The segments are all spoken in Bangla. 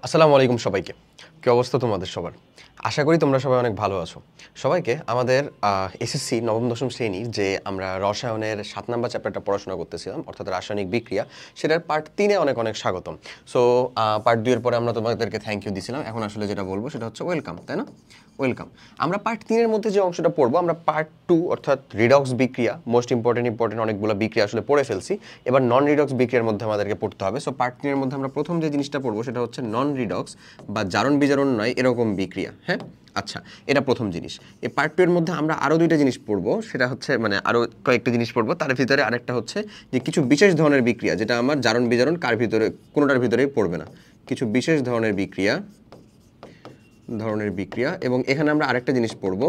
আসসালামু আলাইকুম সবাইকে। কি অবস্থা তোমাদের সবার? আশা করি তোমরা সবাই অনেক ভালো আছো। সবাইকে আমাদের এসএসসি নবম দশম শ্রেণীর যে আমরা রসায়নের ৭ নাম্বার চ্যাপ্টারটা পড়াশোনা করতেছিলাম, অর্থাৎ রাসায়নিক বিক্রিয়া, সেটার পার্ট ৩ এ অনেক স্বাগতম। সো পার্ট ২ এর পরে আমরা তোমাদেরকে থ্যাংক ইউ দিছিলাম। এখন আসলে যেটা বলবো সেটা হচ্ছে ওয়েলকাম, তাই না? ওয়েলকাম। আমরা পার্ট ৩ এর মধ্যে যে অংশটা পড়বো, আমরা পার্ট 2 অর্থাৎ রিডক্স বিক্রিয়া, মোস্ট ইম্পর্টেন্ট অনেকগুলো বিক্রিয়া আসলে পড়ে ফেলছি। এবার নন রিডক্স বিক্রিয়ার মধ্যে আমাদেরকে পড়তে হবে। সো পার্ট ৩ এর মধ্যে আমরা প্রথম যে জিনিসটা পড়বো সেটা হচ্ছে নন রিডক্স বা জারণ বিজারণ নয় এরকম বিক্রিয়া। হ্যাঁ, আচ্ছা, এটা প্রথম জিনিস। এই পার্ট 2 এর মধ্যে আমরা আরও দুইটা জিনিস পড়বো, সেটা হচ্ছে আরও কয়েকটা জিনিস পড়বো। তার ভিতরে আরেকটা হচ্ছে যে কিছু বিশেষ ধরনের বিক্রিয়া, যেটা আমার জারণ বিজারণ কার ভিতরে কোনোটার ভিতরেই পড়বে না। কিছু বিশেষ ধরনের বিক্রিয়া এবং এখানে আমরা আরেকটা জিনিস পড়ব,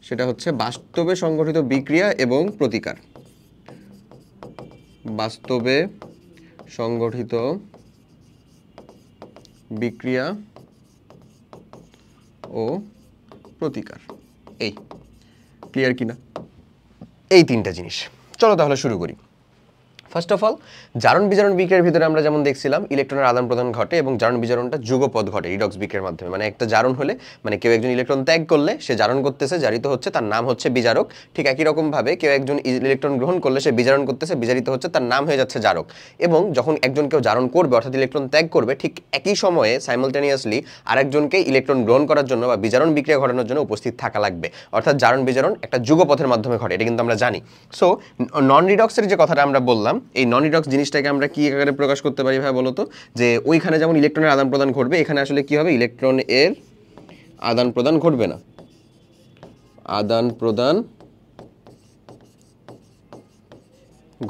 সেটা হচ্ছে বাস্তবে সংঘটিত বিক্রিয়া এবং প্রতিকার। বাস্তবে সংঘটিত বিক্রিয়া ও প্রতিকার। এই ক্লিয়ার কিনা? এই তিনটা জিনিস। চলো তাহলে শুরু করি। ফার্স্ট অফ অল, জারণ বিজারণ বিক্রিয়ার ভিতরে আমরা যেমন দেখছিলাম ইলেকট্রনের আদান প্রদান ঘটে এবং জারণ বিজারণটা যুগপৎ ঘটে রিডক্স বিক্রিয়ার মাধ্যমে। মানে একটা জারণ হলে, কেউ একজন ইলেকট্রন ত্যাগ করলে সে জারণ করতেছে, জারিত হচ্ছে, তার নাম হচ্ছে বিজারক। ঠিক একই রকমভাবে কেউ একজন ইলেকট্রন গ্রহণ করলে সে বিজারণ করতেছে, বিজারিত হচ্ছে, তার নাম হয়ে যাচ্ছে জারক। এবং যখন একজন কেউ জারণ করবে অর্থাৎ ইলেকট্রন ত্যাগ করবে, ঠিক একই সময়ে সাইমালটেনিয়াসলি আরেকজনকে ইলেকট্রন গ্রহণ করার জন্য বা বিজারণ বিক্রিয়া ঘটানোর জন্য উপস্থিত থাকা লাগবে। অর্থাৎ জারণ বিজারণ একটা যুগপথের মাধ্যমে ঘটে, এটা কিন্তু আমরা জানি। সো নন রিডক্সের যে কথাটা আমরা বললাম, এই নন রিডক্স জিনিসটাকে আমরা কি আকারে প্রকাশ করতে পারি ভাই বলো তো? যে ওইখানে যেমন ইলেকট্রনের আদান প্রদান ঘটবে, এখানে আসলে কি হবে? ইলেকট্রন এর আদান প্রদান ঘটবে না, আদান প্রদান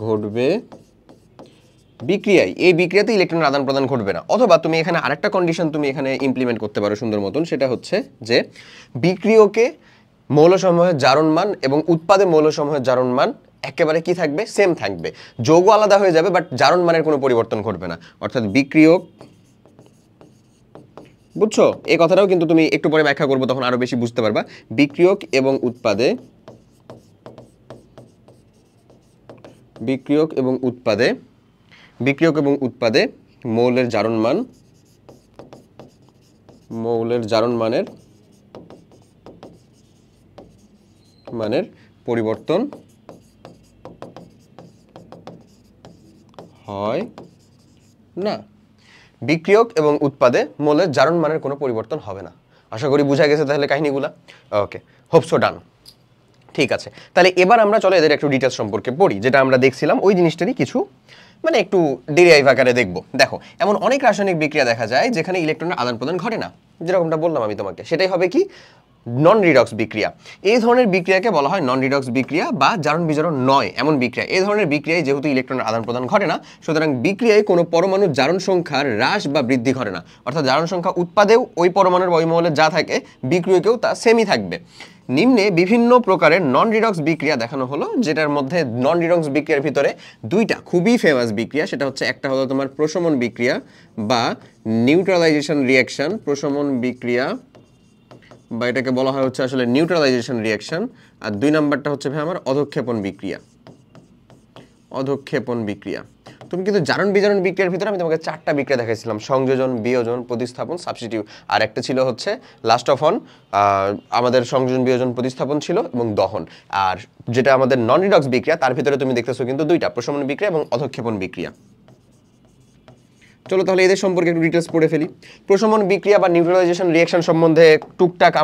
ঘটবে বিক্রিয়ায়। এই বিক্রিয়াতে ইলেকট্রনের আদান প্রদান ঘটবে না। অথবা তুমি এখানে আরেকটা কন্ডিশন তুমি এখানে ইমপ্লিমেন্ট করতে পারো সুন্দর মতন, সেটা হচ্ছে যে বিক্রিয়কে মৌলসমূহের জারণ মান এবং উৎপাদে মৌলসমূহের জারণ মান একেবারে কি থাকবে? সেম থাকবে। যৌগ আলাদা হয়ে যাবে, বাট জারণ মানের কোনো পরিবর্তন ঘটবে না। অর্থাৎ বিক্রিয়ক, বুঝছো? এই কথাটাও কিন্তু তুমি একটু পরে ব্যাখ্যা করবো, তখন আরো বেশি বুঝতে পারবা। বিক্রিয়ক এবং উৎপাদে মৌলের জারণ মানের পরিবর্তন হয় না। বিক্রিয়ক এবং উৎপাদে মৌলের জারণ মানের কোনো পরিবর্তন হবে না। আশা করি বুঝা গেছে তাহলে কাহিনীগুলা। ওকে, হোপ সো ডান। ঠিক আছে, তাহলে এবার আমরা চলো এদের একটু ডিটেলস সম্পর্কে পড়ি। যেটা আমরা দেখছিলাম ওই জিনিসটারই কিছু একটু ডেরিভেটিভ আকারে দেখবো। দেখো, এমন অনেক রাসায়নিক বিক্রিয়া দেখা যায় যেখানে ইলেকট্রনের আদান প্রদান ঘটে না, যেরকমটা বললাম আমি তোমাকে। সেটাই হবে কি? নন রিডক্স বিক্রিয়া। এই ধরনের বিক্রিয়াকে বলা হয় নন রিডক্স বিক্রিয়া বা জারণ বিজারণ নয় এমন বিক্রিয়া। এই ধরনের বিক্রিয়ায় যেহেতু ইলেকট্রনের আদান প্রদান ঘটে না, সুতরাং বিক্রিয়ায় কোনো পরমাণুর জারণ সংখ্যার হ্রাস বা বৃদ্ধি ঘটে না। অর্থাৎ জারণ সংখ্যা উৎপাদেও ওই পরমাণুর বা ওই মৌলের যা থাকে, বিক্রিয়কেও তা সেমই থাকবে। নিম্নে বিভিন্ন প্রকারের নন রিডক্স বিক্রিয়া দেখানো হলো, যেটার মধ্যে নন রিডক্স বিক্রিয়ার ভিতরে দুইটা খুবই ফেমাস বিক্রিয়া। সেটা হচ্ছে, একটা হলো তোমার প্রশমন বিক্রিয়া বা নিউট্রালাইজেশন রিঅ্যাকশন। প্রশমন বিক্রিয়া বা এটাকে বলা হয় হচ্ছে আসলে নিউট্রালাইজেশন রিঅ্যাকশন। আর দুই নাম্বারটা হচ্ছে ভাই আমার অধঃক্ষেপণ বিক্রিয়া। তুমি কিন্তু জারণ বিজারণ বিক্রিয়ার ভিতরে আমি তোমাকে 4টা বিক্রিয়া দেখাইছিলাম: সংযোজন, বিয়োজন, প্রতিস্থাপন, সাবস্টিটিউট। আর একটা ছিল হচ্ছে লাস্ট অফ অন আমাদের সংযোজন, বিয়োজন, প্রতিস্থাপন ছিল এবং দহন। আর যেটা আমাদের নন রিডক্স বিক্রিয়া, তার ভিতরে তুমি দেখতেছো কিন্তু দুইটা, প্রশমন বিক্রিয়া এবং অধঃক্ষেপণ বিক্রিয়া। চলো তাহলে এদের সম্পর্কে একটু ডিটেলস পড়ে ফেলি। প্রশমন বিক্রিয়া বা নিউট্রালাইজেশন রিঅ্যাকশন সম্বন্ধে টুকটাক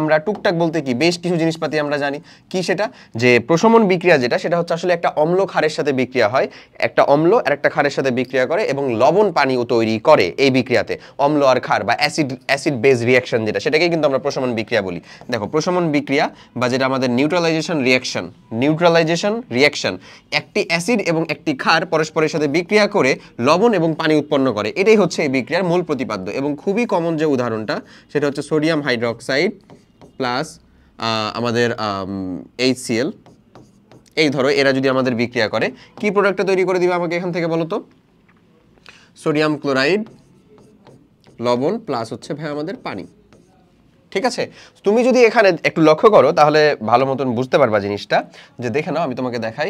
বলতে কি বেশ কিছু জিনিসপাতি আমরা জানি। কি সেটা? যে প্রশমন বিক্রিয়া যেটা, সেটা হচ্ছে আসলে একটা অম্ল ক্ষারের সাথে বিক্রিয়া হয়। একটা অম্ল আর একটা ক্ষারের সাথে বিক্রিয়া করে এবং লবণ পানিও তৈরি করে এই বিক্রিয়াতে। অম্ল আর ক্ষার বা অ্যাসিড বেজ রিঅ্যাকশন যেটা, সেটাকেই কিন্তু আমরা প্রশমন বিক্রিয়া বলি। দেখো, প্রশমন বিক্রিয়া বা যেটা আমাদের নিউট্রালাইজেশন রিঅ্যাকশন, একটি অ্যাসিড এবং একটি ক্ষার পরস্পরের সাথে বিক্রিয়া করে লবণ এবং পানি উৎপন্ন করে। এটাই হচ্ছে এই বিক্রিয়ার মূল প্রতিপাদ্য। এবং খুবই কমন যে উদাহরণটা, সেটা হচ্ছে সোডিয়াম হাইড্রোক্সাইড প্লাস আমাদের HCl। এই ধরো এরা যদি আমাদের বিক্রিয়া করে, কি প্রোডাক্টটা তৈরি করে দিবে আমাকে এখান থেকে বলো তো? সোডিয়াম ক্লোরাইড, লবণ প্লাস হচ্ছে ভাই আমাদের পানি। ঠিক আছে, তুমি যদি এখানে একটু লক্ষ্য করো তাহলে ভালো মতন বুঝতে পারবা জিনিসটা। যে দেখে নাও, আমি তোমাকে দেখাই।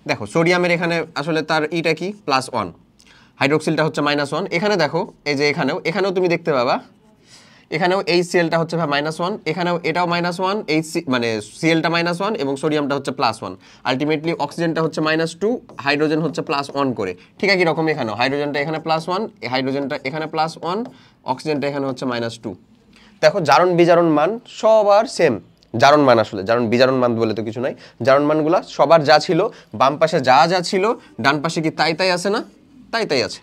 দেখো, সোডিয়ামের এখানে আসলে তার ইটা কি? +1। হাইড্রোক্সিলটা হচ্ছে -1। এখানে দেখো এই যে এখানেও তুমি দেখতে পাবা এখানেও HClটা হচ্ছে -1, এখানেও এটাও -1, মানে Clটা -1 এবং সোডিয়ামটা হচ্ছে +1। আলটিমেটলি অক্সিজেনটা হচ্ছে -2, হাইড্রোজেন হচ্ছে +1 করে। ঠিক একই রকম এখানেও হাইড্রোজেনটা এখানে +1, হাইড্রোজেনটা এখানে +1, অক্সিজেনটা এখানে হচ্ছে -2। দেখো জারণ বিজারণ মান সবার সেম। জারণ মান আসলে জারণ বিজারণ মান বলে তো কিছু নাই। জারণ মানগুলা সবার যা ছিল, বাম পাশে যা যা ছিল ডান পাশে কি তাই তাই আছে না? তাই তাই আছে।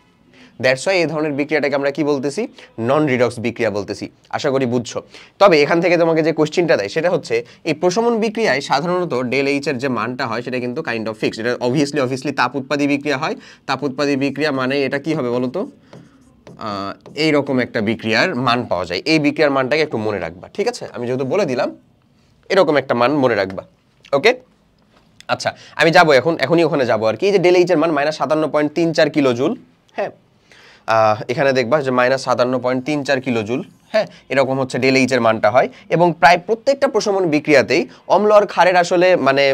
দ্যাটস ওয়াই এই ধরনের বিক্রিয়াটাকে আমরা কি বলতেছি? নন রিডক্স বিক্রিয়া বলতেছি। আশা করি বুঝছো। তবে এখান থেকে তোমাকে যে কোশ্চেনটা দেয় সেটা হচ্ছে এই প্রশমন বিক্রিয়ায় সাধারণত ΔH এর যে মানটা হয় সেটা কিন্তু কাইন্ড অফ ফিক্সড। এটা অবভিয়াসলি তাপ উৎপাদী বিক্রিয়া হয়। তাপ উৎপাদী বিক্রিয়া মানে এটা কি হবে বলো তো? এইরকম একটা বিক্রিয়ার মান পাওয়া যায়। এই বিক্রিয়ার মানটাকে একটু মনে রাখবা, ঠিক আছে? আমি যেহেতু বলে দিলাম এরকম একটা মান মনে রাখবা, ওকে? আচ্ছা, আমি যাবো এখনই ওখানে যাবো আর কি। এই যে ΔH এর মান -57.34 কিলোজুল, হ্যাঁ, এখানে দেখবা যে -57.34 কিলোজুল, হ্যাঁ, এরকম হচ্ছে ΔH এর মানটা হয়। এবং প্রায় প্রত্যেকটা প্রশমন বিক্রিয়াতেই অম্ল আর ক্ষারের আসলে মানে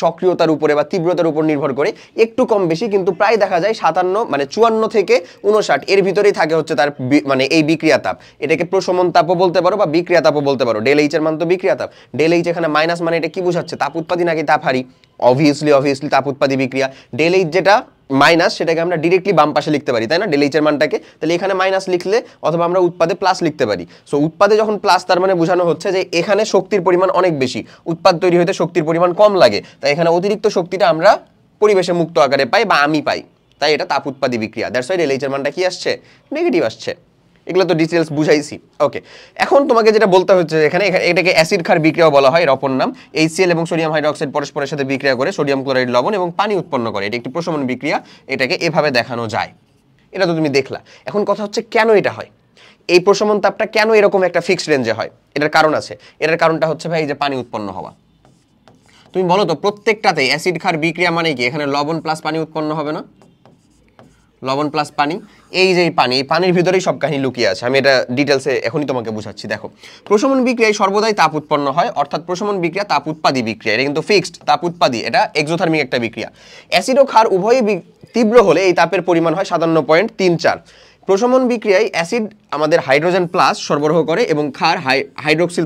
সক্রিয়তার উপরে বা তীব্রতার উপর নির্ভর করে একটু কম বেশি, কিন্তু প্রায় দেখা যায় 57 মানে 54 থেকে 59 এর ভিতরেই থাকে হচ্ছে তার মানে এই বিক্রিয়া তাপ। এটাকে প্রশমন তাপও বলতে পারো বা বিক্রিয়া তাপও বলতে পারো। ΔH এর মান তো বিক্রিয়া তাপ। ΔH এখানে মাইনাস মানে এটা কি বোঝাচ্ছে? তাপ উৎপাদী নাকি তাপ হারি? অবভিয়াসলি তাপ উৎপাদী বিক্রিয়া। ΔH যেটা মাইনাস সেটাকে আমরা ডিরেক্টলি বাম পাশে লিখতে পারি, তাই না? ΔH এর মানটাকে তাহলে এখানে মাইনাস লিখলে অথবা আমরা উৎপাদে প্লাস লিখতে পারি। সো উৎপাদে যখন প্লাস তার মানে বোঝানো হচ্ছে যে এখানে শক্তির পরিমাণ অনেক বেশি, উৎপাদ তৈরি হতে শক্তির পরিমাণ কম লাগে, তাই এখানে অতিরিক্ত শক্তিটা আমরা পরিবেশে মুক্ত আকারে পাই বা আমি পাই, তাই এটা তাপ উৎপাদী বিক্রিয়া। দ্যাটস ওয়াই ΔH এর মানটা কি আসছে? নেগেটিভ আসছে। এগুলো তো ডিটেলস বুঝাইছি, ওকে। এখন তোমাকে যেটা বলতে হচ্ছে এখানে এটাকে অ্যাসিড ক্ষার বিক্রিয়াও বলা হয়, এর অপর নাম। HCl এবং সোডিয়াম হাইড্রোক্সাইড পরস্পরের সাথে বিক্রিয়া করে সোডিয়াম ক্লোরাইড লবণ এবং পানি উৎপন্ন করে। এটি একটি প্রশমন বিক্রিয়া, এটাকে এভাবে দেখানো যায়। এটা তো তুমি দেখলা। এখন কথা হচ্ছে কেন এটা হয়? এই প্রশমন তাপটা কেন এরকম একটা ফিক্সড রেঞ্জে হয়? এটার কারণ আছে। এটার কারণটা হচ্ছে ভাই এই যে পানি উৎপন্ন হওয়া। তুমি বলো তো প্রত্যেকটাতেই অ্যাসিড ক্ষার বিক্রিয়া মানে কি? এখানে লবণ প্লাস পানি উৎপন্ন হবে না? লবণ প্লাস পানি, এই যে পানি, এই পানির ভিতরেই সব কাহিনী লুকিয়ে আছে। আমি এটা ডিটেলসে এখনই তোমাকে বুঝাচ্ছি। দেখো, প্রশমন বিক্রিয়ায় সর্বদাই তাপ উৎপন্ন হয়, অর্থাৎ প্রশমন বিক্রিয়া তাপ উৎপাদী বিক্রিয়া। এটা কিন্তু ফিক্সড তাপ উৎপাদী, এটা এক্সোথার্মিক একটা বিক্রিয়া। অ্যাসিড ও ক্ষার উভয়ই তীব্র হলে এই তাপের পরিমাণ হয় 57.34। প্রশমন বিক্রিয়ায় অ্যাসিড আমাদের হাইড্রোজেন প্লাস সরবরাহ করে এবং ক্ষার হাইড্রোক্সিল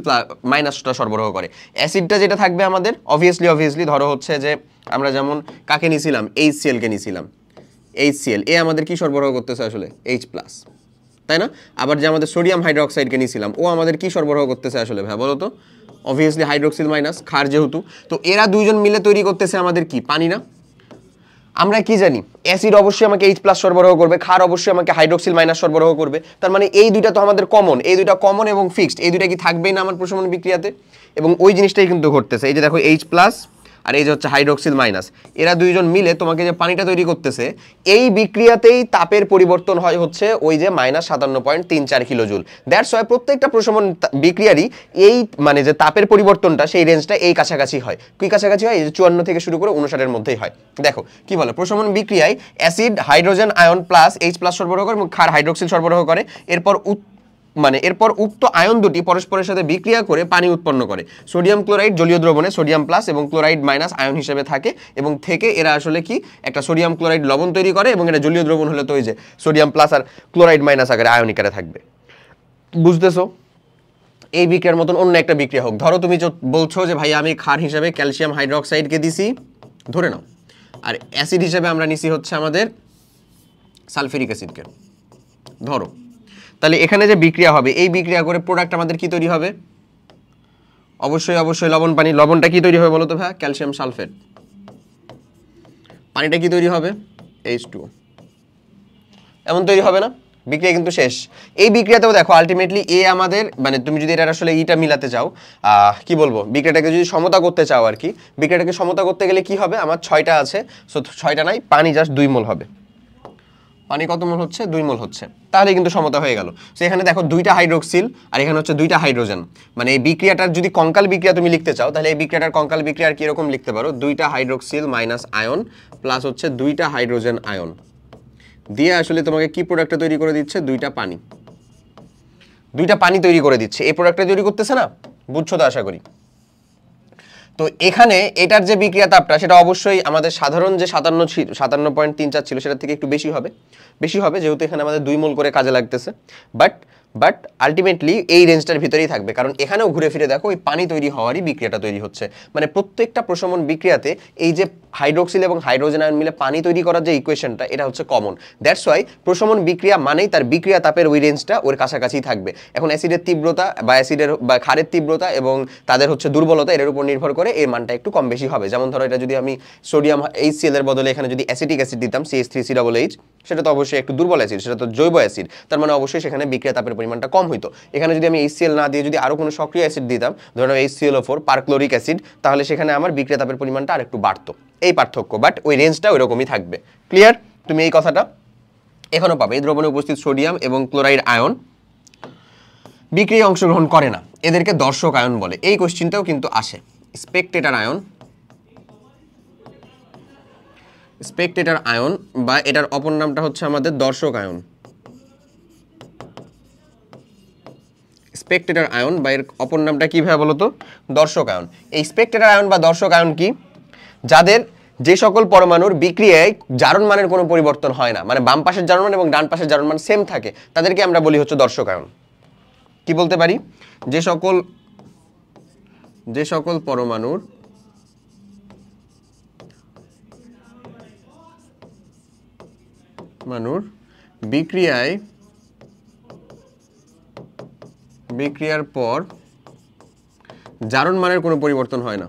মাইনাসটা সরবরাহ করে। অ্যাসিডটা যেটা থাকবে আমাদের অবভিয়াসলি ধরো হচ্ছে যে আমরা যেমন কাকে নিয়েছিলাম? HCl কে নিয়েছিলাম। HCl এ আমাদের কি সরবরাহ করতেছে আসলে? H+, তাই না? আবার যে আমাদের সোডিয়াম হাইড্রোক্সাইডকে নিয়েছিলাম, ও আমাদের কি সরবরাহ করতেছে আসলে ভাই বলো তো? অবভিয়াসলি হাইড্রোক্সিল মাইনাস, ক্ষার যেহেতু, তো এরা দুইজন মিলে তৈরি করতেছে আমাদের কি? পানি না? আমরা কি জানি? অ্যাসিড অবশ্যই আমাকে H+ সরবরাহ করবে, ক্ষার অবশ্যই আমাকে হাইড্রোক্সিল মাইনাস সরবরাহ করবে। তার মানে এই দুইটা তো আমাদের কমন, এই দুইটা কমন এবং ফিক্সড, এই দুইটা কি থাকবেই না আমার প্রশমন বিক্রিয়াতে? এবং ওই জিনিসটাই কিন্তু ঘটতেছে। এই যে দেখো H+ আর এই যে হচ্ছে হাইড্রোক্সিল মাইনাস, এরা দুইজন মিলে তোমাকে যে পানিটা তৈরি করতেছে, এই বিক্রিয়াতেই তাপের পরিবর্তন হয় হচ্ছে ওই যে -57.34 কিলোজুল। দ্যাটস ওয়াই প্রত্যেকটা প্রশমন বিক্রিয়ারই এই মানে যে তাপের পরিবর্তনটা সেই রেঞ্জটা এই কাছাকাছি হয়। কি কাছাকাছি হয়? এই যে 54 থেকে শুরু করে 59 এর মধ্যেই হয়। দেখো কি বলে, প্রশমন বিক্রিয়ায় acid hydrogen ion plus H+ সরবরাহ করে এবং ক্ষার হাইড্রোক্সিল সরবরাহ করে। এরপর উক্ত আয়ন দুটি পরস্পরের সাথে বিক্রিয়া করে পানি উৎপন্ন করে। সোডিয়াম ক্লোরাইড জলীয় দ্রবণে সোডিয়াম প্লাস এবং ক্লোরাইড মাইনাস আয়ন হিসেবে থাকে এবং থেকে এরা আসলে কি একটা সোডিয়াম ক্লোরাইড লবণ তৈরি করে এবং এটা জলীয় দ্রবণ হলে তো ওই যে সোডিয়াম প্লাস আর ক্লোরাইড মাইনাস আকারে আয়নিকারে থাকবে। বুঝতেছো? এই বিক্রিয়ার মতন অন্য একটা বিক্রিয়া হোক, ধরো তুমি বলছো যে ভাই আমি ক্ষার হিসেবে ক্যালসিয়াম হাইড্রোক্সাইডকে দিছি, ধরে নাও, আর অ্যাসিড হিসেবে আমরা নিছি হচ্ছে আমাদের সালফিউরিক অ্যাসিডকে, ধরো। তাহলে এখানে যে বিক্রিয়া হবে, এই বিক্রিয়া করে প্রোডাক্ট আমাদের কি তৈরি হবে? অবশ্যই লবণ পানি। লবণটা কি তৈরি হবে বলো তো ভাই? Calcium sulphate. পানিটা কি তৈরি হবে? H2O। এমন তৈরি হবে না? বিক্রিয়া কিন্তু শেষ। এই বিক্রিয়াতেও দেখো আলটিমেটলি এ আমাদের মানে তুমি যদি এটা আসলে ইটা মিলাতে চাও, কি বলবো, বিক্রিয়াটাকে যদি সমতা করতে চাও আর কি, বিক্রিয়াটাকে সমতা করতে গেলে কি হবে? আমার 6টা আছে, সো 6টা নাই, পানি জাস্ট 2 মোল হবে। পানি কত মোল হচ্ছে? 2 মোল হচ্ছে। তাহলে কিন্তু সমতা হয়ে গেল। সো এখানে দেখো 2টা হাইড্রোক্সিল আর এখানে হচ্ছে 2টা হাইড্রোজেন। মানে এই বিক্রিয়াটার যদি কঙ্কাল বিক্রিয়া তুমি লিখতে চাও, তাহলে এই বিক্রিয়াটার কঙ্কাল বিক্রিয়া আর কি এরকম লিখতে পারো, 2টা হাইড্রোক্সিল মাইনাস আয়ন প্লাস হচ্ছে 2টা হাইড্রোজেন আয়ন দিয়ে আসলে তোমাকে কি প্রোডাক্টটা তৈরি করে দিচ্ছে? 2টা পানি। 2টা পানি তৈরি করে দিচ্ছে। এই প্রোডাক্টটা তৈরি করতেছে না? বুঝছো তো আশা করি। তো এখানে এটার যে বিক্রিয়া তাপটা সেটা অবশ্যই আমাদের সাধারণ যে 57.34 ছিল সেটার থেকে একটু বেশি হবে যেহেতু এখানে আমাদের 2 মোল করে কাজে লাগতেছে বাট আলটিমেটলি এই রেঞ্জটার ভিতরেই থাকবে, কারণ এখানেও ঘুরে ফিরে দেখো ওই পানি তৈরি হওয়ারই বিক্রিয়াটা তৈরি হচ্ছে। মানে প্রত্যেকটা প্রশমন বিক্রিয়াতে এই যে হাইড্রোক্সিল এবং হাইড্রোজেন আয়ন মিলে পানি তৈরি করার যে ইকুয়েশনটা এটা হচ্ছে কমন। দ্যাটস ওয়াই প্রশমন বিক্রিয়া মানেই তার বিক্রিয়া তাপের ওই রেঞ্জটা ওর কাছাকাছি থাকবে। এখন অ্যাসিডের তীব্রতা বা ক্ষারের তীব্রতা এবং তাদের হচ্ছে দুর্বলতা এর উপর নির্ভর করে এর মানটা একটু কম বেশি হবে। যেমন ধরো এটা যদি আমি সোডিয়াম HCl এর বদলে এখানে যদি অ্যাসিটিক অ্যাসিড দিতাম CH3COOH, সেটা তো অবশ্যই একটু দুর্বল অ্যাসিড, সেটা তো জৈব অ্যাসিড, তার মানে অবশ্যই সেখানে বিক্রিয়া তাপের পরিমাণটা কম হইতো। এখানে যদি আমি HCl না দিয়ে যদি আরো কোনো সক্রিয় অ্যাসিড দিতাম, ধরো HClO4 পারক্লোরিক অ্যাসিড, তাহলে সেখানে আমার বিক্রিয়া তাপের পরিমাণটা আরেকটু বাড়তো। এই পার্থক্য, বাট ওই রেঞ্জটা ওই রকমই থাকবে। ক্লিয়ার? তুমি এই কথাটা এখনো পাবে। এই দ্রবণে উপস্থিত সোডিয়াম এবং ক্লোরাইড আয়ন বিক্রিয়ায় অংশগ্রহণ করে না, এদেরকে দর্শক আয়ন বলে। এই কোশ্চেনটাও কিন্তু আসে। স্পেকটেটর আয়ন বা এটার অপর নামটা হচ্ছে আমাদের দর্শক আয়ন। স্পেকটেটর আয়ন বা এর অপর নামটা কি ভাবে বলতো? দর্শক আয়ন। এই স্পেকটেটর আয়ন বা দর্শক আয়ন কি? যাদের যে সকল পরমাণুর বিক্রিয়ায় জারণ মানের কোনো পরিবর্তন হয় না, মানে বাম পাশের জারণ মান এবং ডান পাশের জারণ মান সেম থাকে, তাদেরকে আমরা বলি হচ্ছে দর্শক আয়ন। কি বলতে পারি? যে সকল পরমাণুর বিক্রিয়ার পর জারণ মানের কোনো পরিবর্তন হয়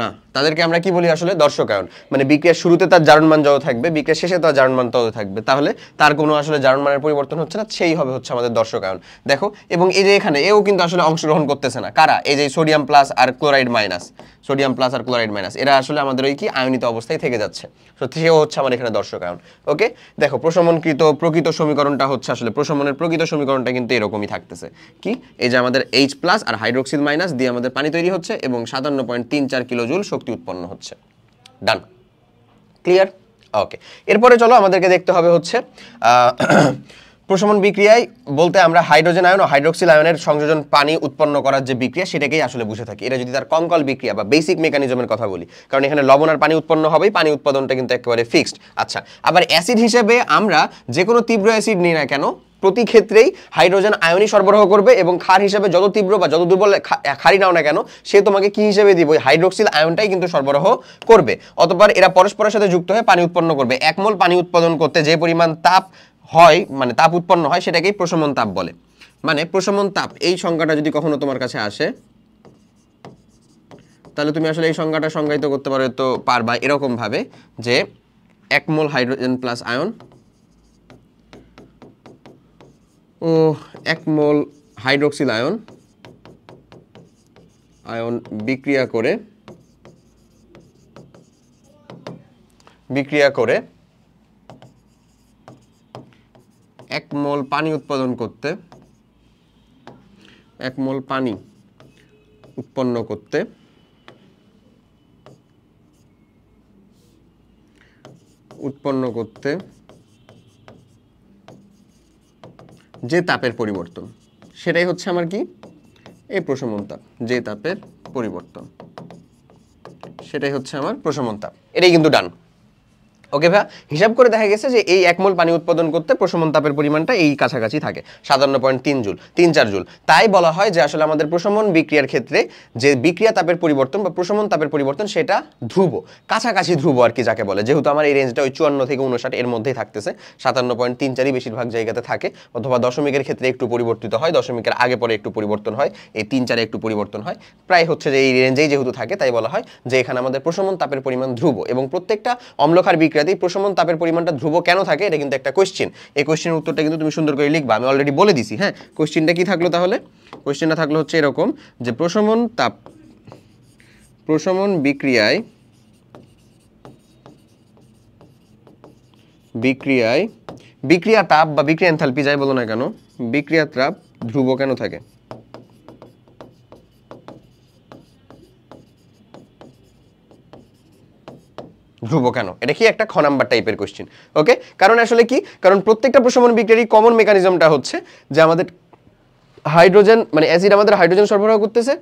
না, তাদেরকে আমরা কি বলি আসলে? দর্শক আয়ন। মানে বিক্রিয়ার শুরুতে তার জারণ মান যত থাকবে, বিক্রিয়ার শেষে তার জারণ মান তত থাকবে, তাহলে তার কোনো আসলে জারণ মানের পরিবর্তন হচ্ছে না, সেই হবে হচ্ছে আমাদের দর্শক আয়ন। দেখো, এবং এই যে এখানে এও কিন্তু আসলে অংশগ্রহণ করতেছে না, কারা? এই যে সোডিয়াম প্লাস আর ক্লোরাইড মাইনাস, এরা আসলে আমাদের ওই কি আয়নিত অবস্থায় থেকে যাচ্ছে, সেও হচ্ছে আমার এখানে দর্শক আয়ন। ওকে, দেখো প্রশমনকৃত প্রকৃত সমীকরণটা হচ্ছে আসলে প্রশমনের প্রকৃত সমীকরণটা কিন্তু এরকমই থাকতেছে। কি? এই যে আমাদের H+ আর হাইড্রোক্সিল মাইনাস দিয়ে আমাদের পানি তৈরি হচ্ছে এবং 57.34 কিলোজুল শক্তি উৎপন্ন হচ্ছে। ডান? ক্লিয়ার? ওকে, এরপরে চলো আমাদেরকে দেখতে হবে হচ্ছে প্রশমন বিক্রিয়ায় বলতে আমরা হাইড্রোজেন আয়ন ও হাইড্রোক্সিল আয়নের সংযোজন পানি উৎপন্ন করার যে বিক্রিয়া সেটাকেই আসলে বুঝে থাকি। এটা যদি তার কঙ্কল বিক্রিয়া বা বেসিক মেকানিজমের কথা বলি, কারণ এখানে লবণ আর পানি উৎপন্ন হবেই, পানি উৎপাদনটা কিন্তু একেবারে ফিক্সড। আচ্ছা, আবার অ্যাসিড হিসেবে আমরা যে কোনো তীব্র অ্যাসিড নিই না কেন, প্রতি ক্ষেত্রেই হাইড্রোজেন আয়নই সরবরাহ করবে এবং ক্ষার হিসেবে যত তীব্র বা যত দুর্বল ক্ষারই নাও না কেন, সে তোমাকে কি হিসেবে দিব? হাইড্রোক্সিল আয়নটাই কিন্তু সরবরাহ করবে। অতঃপর এরা পরস্পরের সাথে যুক্ত হয়ে পানি উৎপন্ন করবে। 1 মোল পানি উৎপাদন করতে যে পরিমাণ তাপ হয়, মানে তাপ উৎপন্ন হয়, সেটাকেই প্রশমন তাপ বলে। মানে প্রশমন তাপ এই সংজ্ঞাটা যদি কখনো তোমার কাছে আসে, তাহলে তুমি আসলে এই সংজ্ঞাটা সংজ্ঞায়িত করতে পারবা এরকম ভাবে যে 1 মোল হাইড্রোজেন প্লাস আয়ন ও 1 মোল হাইড্রোক্সিল আয়ন বিক্রিয়া করে 1 মোল পানি উৎপাদন করতে 1 মোল পানি উৎপন্ন করতে যে তাপের পরিবর্তন, সেটাই হচ্ছে আমার কি? এই প্রশমন তাপ। যে তাপের পরিবর্তন, সেটাই হচ্ছে আমার প্রশমন তাপ। এটাই কিন্তু ডান। ওকে ভাই, হিসাব করে দেখা গেছে যে এই 1 মোল পানি উৎপাদন করতে প্রশমন তাপের পরিমাণটা এই কাছাকাছি থাকে 57.34 জুল। তাই বলা হয় যে আসলে আমাদের প্রশমন বিক্রিয়ার ক্ষেত্রে যে বিক্রিয়া তাপের পরিবর্তন বা প্রশমন তাপের পরিবর্তন সেটা ধ্রুব, কাছাকাছি ধ্রুব আর কি যাকে বলে। যেহেতু আমার এই রেঞ্জটা ওই 54 থেকে 59 এর মধ্যেই থাকতেছে, 57.34ই বেশিরভাগ জায়গাতে থাকে, অথবা দশমিকের ক্ষেত্রে একটু পরিবর্তিত হয়, দশমিকের আগে পরে একটু পরিবর্তন হয়, এই 3-4 একটু পরিবর্তন হয়, প্রায় হচ্ছে যে এই রেঞ্জেই যেহেতু থাকে তাই বলা হয় যে এখানে আমাদের প্রশমন তাপের পরিমাণ ধ্রুব। এবং প্রত্যেকটা অম্লক্ষার বিক্রিয়াতেই প্রশমন তাপের পরিমাণটা ধ্রুব কেন থাকে, এটা কিন্তু একটা কোশ্চেন। এই কোশ্চেনের উত্তরটা কিন্তু তুমি সুন্দর করে লিখবা, আমি অলরেডি বলে দিছি। হ্যাঁ, কোশ্চেনটা কি থাকলো তাহলে? কোশ্চেনটা থাকলো হচ্ছে এরকম যে প্রশমন বিক্রিয়ায় বিক্রিয়া তাপ বা বিক্রিয়া এনথালপি যাই বলো না কেন, বিক্রিয়া তাপ ধ্রুব কেন থাকে? ধ্রুব কেন? এটা কি একটা খ নাম্বার টাইপের কোশ্চেন। ওকে, কারণ আসলে কি, কারণ প্রত্যেকটা প্রশমন বিক্রিয়ারই কমন মেকানিজমটা হচ্ছে যে আমাদের হাইড্রোজেন মানে অ্যাসিড আমাদের হাইড্রোজেন সরবরাহ করতেছে,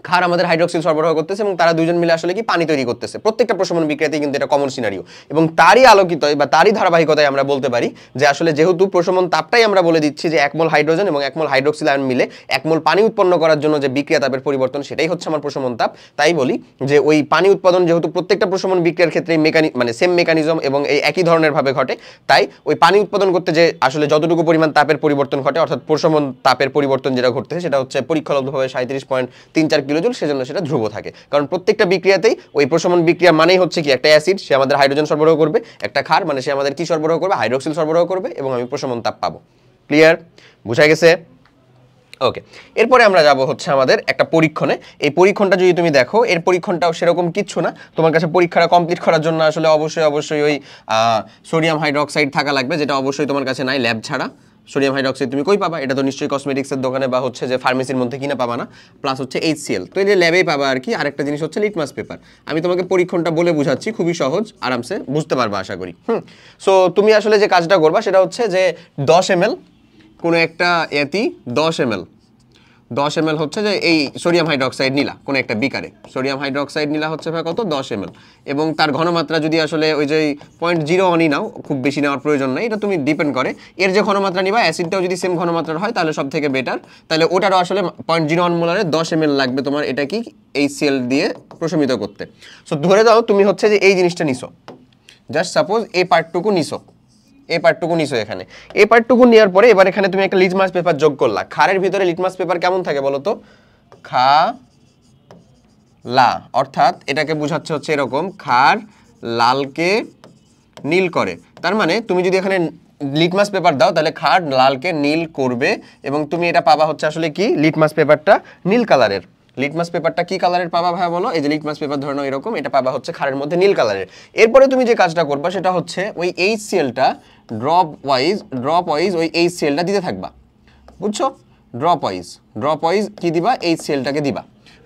ক্ষার আমাদের হাইড্রোক্সিল সরবরাহ করতেছে, এবং তারা দুজন মিলে আসলে কি পানি তৈরি করতেছে। প্রত্যেকটা প্রশমন বিক্রিয়াতেই কিন্তু এটা কমন সিনারিও, এবং তারই আলোকিতয় বা তারই ধারাবাহিকতায় আমরা বলতে পারি যে আসলে যেহেতু প্রশমন তাপটাই আমরা বলে দিচ্ছি যে 1 মোল হাইড্রোজেন এবং 1 মোল হাইড্রোক্সিল আয়ন মিলে 1 মোল পানি উৎপন্ন করার জন্য যে বিক্রিয়া তাপের পরিবর্তন, সেটাই হচ্ছে আমার প্রশমন তাপ। তাই বলি যে ওই পানি উৎপাদন যেহেতু প্রত্যেকটা প্রশমন বিক্রিয়ার ক্ষেত্রে মানে সেম মেকানিজম এবং এই একই ধরনের ভাবে ঘটে, তাই ওই পানি উৎপাদন করতে যে আসলে যতটুকু পরিমাণ তাপের পরিবর্তন ঘটে, অর্থাৎ প্রশমন তাপের পরিবর্তন যেটা ঘটতেছে সেটা হচ্ছে পরীক্ষালব্ধভাবে 37.34 কিলোজুল, সেজন্য সেটা ধ্রুব থাকে। কারণ প্রত্যেকটা বিক্রিয়াতেই ওই প্রশমন বিক্রিয়া মানেই হচ্ছে কি একটা অ্যাসিড, সে আমাদের হাইড্রোজেন সরবরাহ করবে, একটা ক্ষার মানে সে আমাদের কি সরবরাহ করবে, হাইড্রোক্সিল সরবরাহ করবে, এবং আমি প্রশমন তাপ পাবো। ক্লিয়ার? বুঝা গেছে? ওকে, এরপরে আমরা যাব হচ্ছে আমাদের একটা পরীক্ষণে। এই পরীক্ষণটা যদি তুমি দেখো, এর পরীক্ষণটাও সেরকম কিচ্ছু না। তোমার কাছে পরীক্ষাটা কমপ্লিট করার জন্য আসলে অবশ্যই ওই সোডিয়াম হাইড্রোক্সাইড থাকা লাগবে, যেটা অবশ্যই তোমার কাছে নাই ল্যাব ছাড়া। সোডিয়াম হাইড্রোক্সাইড তুমি কই পাবা? এটা তো নিশ্চয়ই কসমেটিক্সের দোকানে বা হচ্ছে যে ফার্মেসির মধ্যে কিনে পাবা না। প্লাস হচ্ছে HCl, তো এই যে ল্যাবেই পাবা আর কি। আরেকটা জিনিস হচ্ছে লিটমাস পেপার। আমি তোমাকে পরীক্ষণটা বলে বুঝাচ্ছি, খুবই সহজ, আরামসে বুঝতে পারবা আশা করি। সো তুমি আসলে যে কাজটা করবা সেটা হচ্ছে যে 10 ml কোনো একটা 10 ml হচ্ছে যে এই সোডিয়াম হাইড্রোক্সাইড নিলা কোনো একটা বিকারে, সোডিয়াম হাইড্রোক্সাইড নিলা হচ্ছে ভাই কত, 10 ml, এবং তার ঘনমাত্রা যদি আসলে ওই যে 0.01ই নাও, খুব বেশি নেওয়ার প্রয়োজন নেই, এটা তুমি ডিপেন্ড করে এর যে ঘনমাত্রা নিবা, অ্যাসিডটাও যদি সেম ঘনমাত্রার হয় তাহলে সব থেকে বেটার। তাহলে ওটারও আসলে 0.01 মোলারে 10 ml লাগবে তোমার এটা কি HCl দিয়ে প্রশমিত করতে। সো ধরে দাও তুমি হচ্ছে যে এই জিনিসটা নিছো, জাস্ট সাপোজ এই পার্টটুকু নিছো, এই পার্টটুকু নিছো এখানে। এই পার্টটুকু নেওয়ার পরে এবার এখানে তুমি একটা লিটমাস পেপার যোগ করলা। ক্ষারের ভিতরে লিটমাস পেপার কেমন থাকে বলো তো? লা, অর্থাৎ এটাকে বোঝাচ্ছে হচ্ছে এরকম, ক্ষার লালকে নীল করে। তার মানে তুমি যদি এখানে লিটমাস পেপার দাও তাহলে ক্ষার লালকে নীল করবে, এবং তুমি এটা পাবা হচ্ছে আসলে কি, লিটমাস পেপারটা নীল কালারের। লিটমাস পেপারটা কি কালারের পাবা ভাই বলো? এই যে লিটমাস পেপার ধরে নাও এরকম, এটা পাবা হচ্ছে ক্ষারের মধ্যে নীল কালারের। এরপরে তুমি যে কাজটা করবা সেটা হচ্ছে ওই HClটা ড্রপ ওয়াইজ ওই HClটা দিতে থাকবা, বুঝছো? ড্রপ ওয়াইজ কি দিবা? HClটাকে দিবা।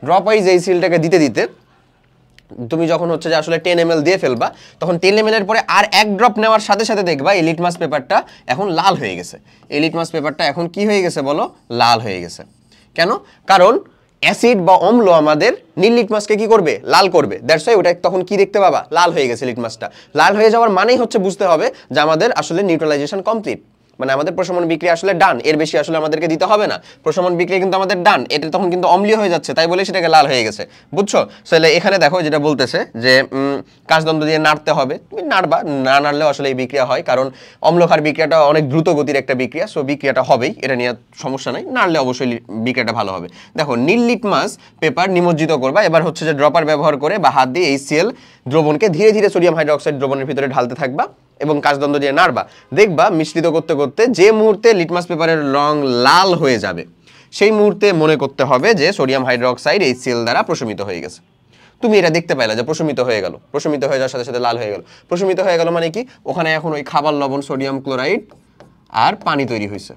ড্রপ ওয়াইজ HClটাকে দিতে দিতে তুমি যখন হচ্ছে যে আসলে 10 ml দিয়ে ফেলবা, তখন 10 ml এর পরে আর এক ড্রপ নেওয়ার সাথে সাথে দেখবা এই লিটমাস পেপারটা এখন লাল হয়ে গেছে। এই লিটমাস পেপারটা এখন কি হয়ে গেছে বলো? লাল হয়ে গেছে। কেন? কারণ অ্যাসিড বা অম্ল আমাদের নীল লিটমাসকে কি করবে? লাল করবে। দ্যাটস ওয়াই ওটা তখন কি দেখতে পাবা? লাল হয়ে গেছে লিটমাসটা। লাল হয়ে যাওয়ার মানেই হচ্ছে বুঝতে হবে যে আমাদের আসলে নিউট্রালাইজেশন কমপ্লিট, মানে আমাদের প্রশমন বিক্রিয়া আসলে ডান, এর বেশি আসলে আমাদেরকে দিতে হবে না। প্রশমন বিক্রিয়া কিন্তু আমাদের ডান, এটা তখন কিন্তু অম্লীয় হয়ে যাচ্ছে, তাই বলে সেটাকে লাল হয়ে গেছে, বুঝছো? তাহলে এখানে দেখো যেটা বলতেছে যে কাচদণ্ড দিয়ে নাড়তে হবে, তুমি নাড়বা, না নাড়লেও আসলে এই বিক্রিয়া হয়, কারণ অম্লক্ষার বিক্রিয়াটা অনেক দ্রুত গতির একটা বিক্রিয়া, সো বিক্রিয়াটা হবেই, এটা নিয়ে সমস্যা নাই, নাড়লে অবশ্যই বিক্রিয়াটা ভালো হবে। দেখো নীল লিটমাস পেপার নিমজ্জিত করবা, এবার হচ্ছে যে ড্রপার ব্যবহার করে বা হাত দিয়ে HCl দ্রবণকে ধীরে ধীরে সোডিয়াম হাইড্রোক্সাইড দ্রবণের ভিতরে ঢালতে থাকবা এবং কাচদণ্ড দিয়ে নাড়বা। দেখবা মিশ্রিত করতে করতে যে মুহূর্তে লিটমাস পেপারের রং লাল হয়ে যাবে, সেই মুহূর্তে মনে করতে হবে যে সোডিয়াম হাইড্রোক্সাইড HCl দ্বারা প্রশমিত হয়ে গেছে। তুমি এটা দেখতে পাইলা যে প্রশমিত হয়ে গেল, প্রশমিত হয়ে যাওয়ার সাথে সাথে লাল হয়ে গেল। প্রশমিত হয়ে গেল মানে কি? ওখানে এখন ওই খাবার লবণ সোডিয়াম ক্লোরাইড আর পানি তৈরি হয়েছে।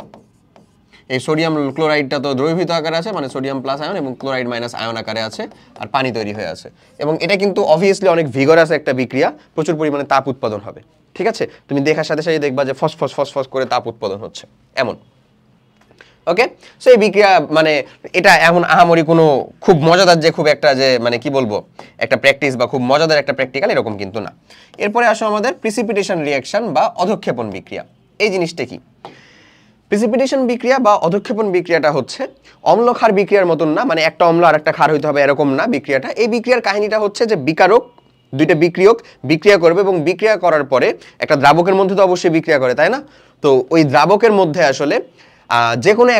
এই সোডিয়াম ক্লোরাইডটা তো দ্রবীভূত আকারে আছে, মানে সোডিয়াম প্লাস আয়ন, এবং ক্লোরাইড মাইনাস আয়ন আকারে আছে, আর পানি তৈরি হয়ে আছে। এবং এটা কিন্তু অবভিয়াসলি অনেক ভিগরাস একটা বিক্রিয়া, প্রচুর পরিমাণে তাপ উৎপাদন হবে। ঠিক আছে, তুমি দেখার সাথে সাথে দেখবা যে ফসফস করে তাপ উৎপাদন হচ্ছে এমন। ওকে, সো এই বিক্রিয়া মানে এটা এমন আহামরি কোনো খুব মজাদার যে খুব একটা যে মানে কি বলবো একটা প্র্যাকটিস বা খুব মজাদার একটা প্র্যাকটিক্যাল এরকম কিন্তু না। এরপরে আসো আমাদের প্রিসিপিটেশন রিঅ্যাকশন বা অধঃক্ষেপণ বিক্রিয়া। এই জিনিসটা কি? প্রিসিপিটেশন বিক্রিয়া বা অধঃক্ষেপণ বিক্রিয়াটা হচ্ছে অম্ল ক্ষার বিক্রিয়ার মতন না, মানে একটা অম্ল আর একটা ক্ষার হইতে হবে এরকম না বিক্রিয়াটা। এই বিক্রিয়ার কাহিনীটা হচ্ছে যে বিকারক, দুইটা বিক্রিয়ক বিক্রিয়া করবে, এবং বিক্রিয়া করার পরে একটা দ্রাবকের মধ্যে তো অবশ্যই বিক্রিয়া করে, তাই না? তো ওই দ্রাবকের মধ্যে আসলে যে কোনো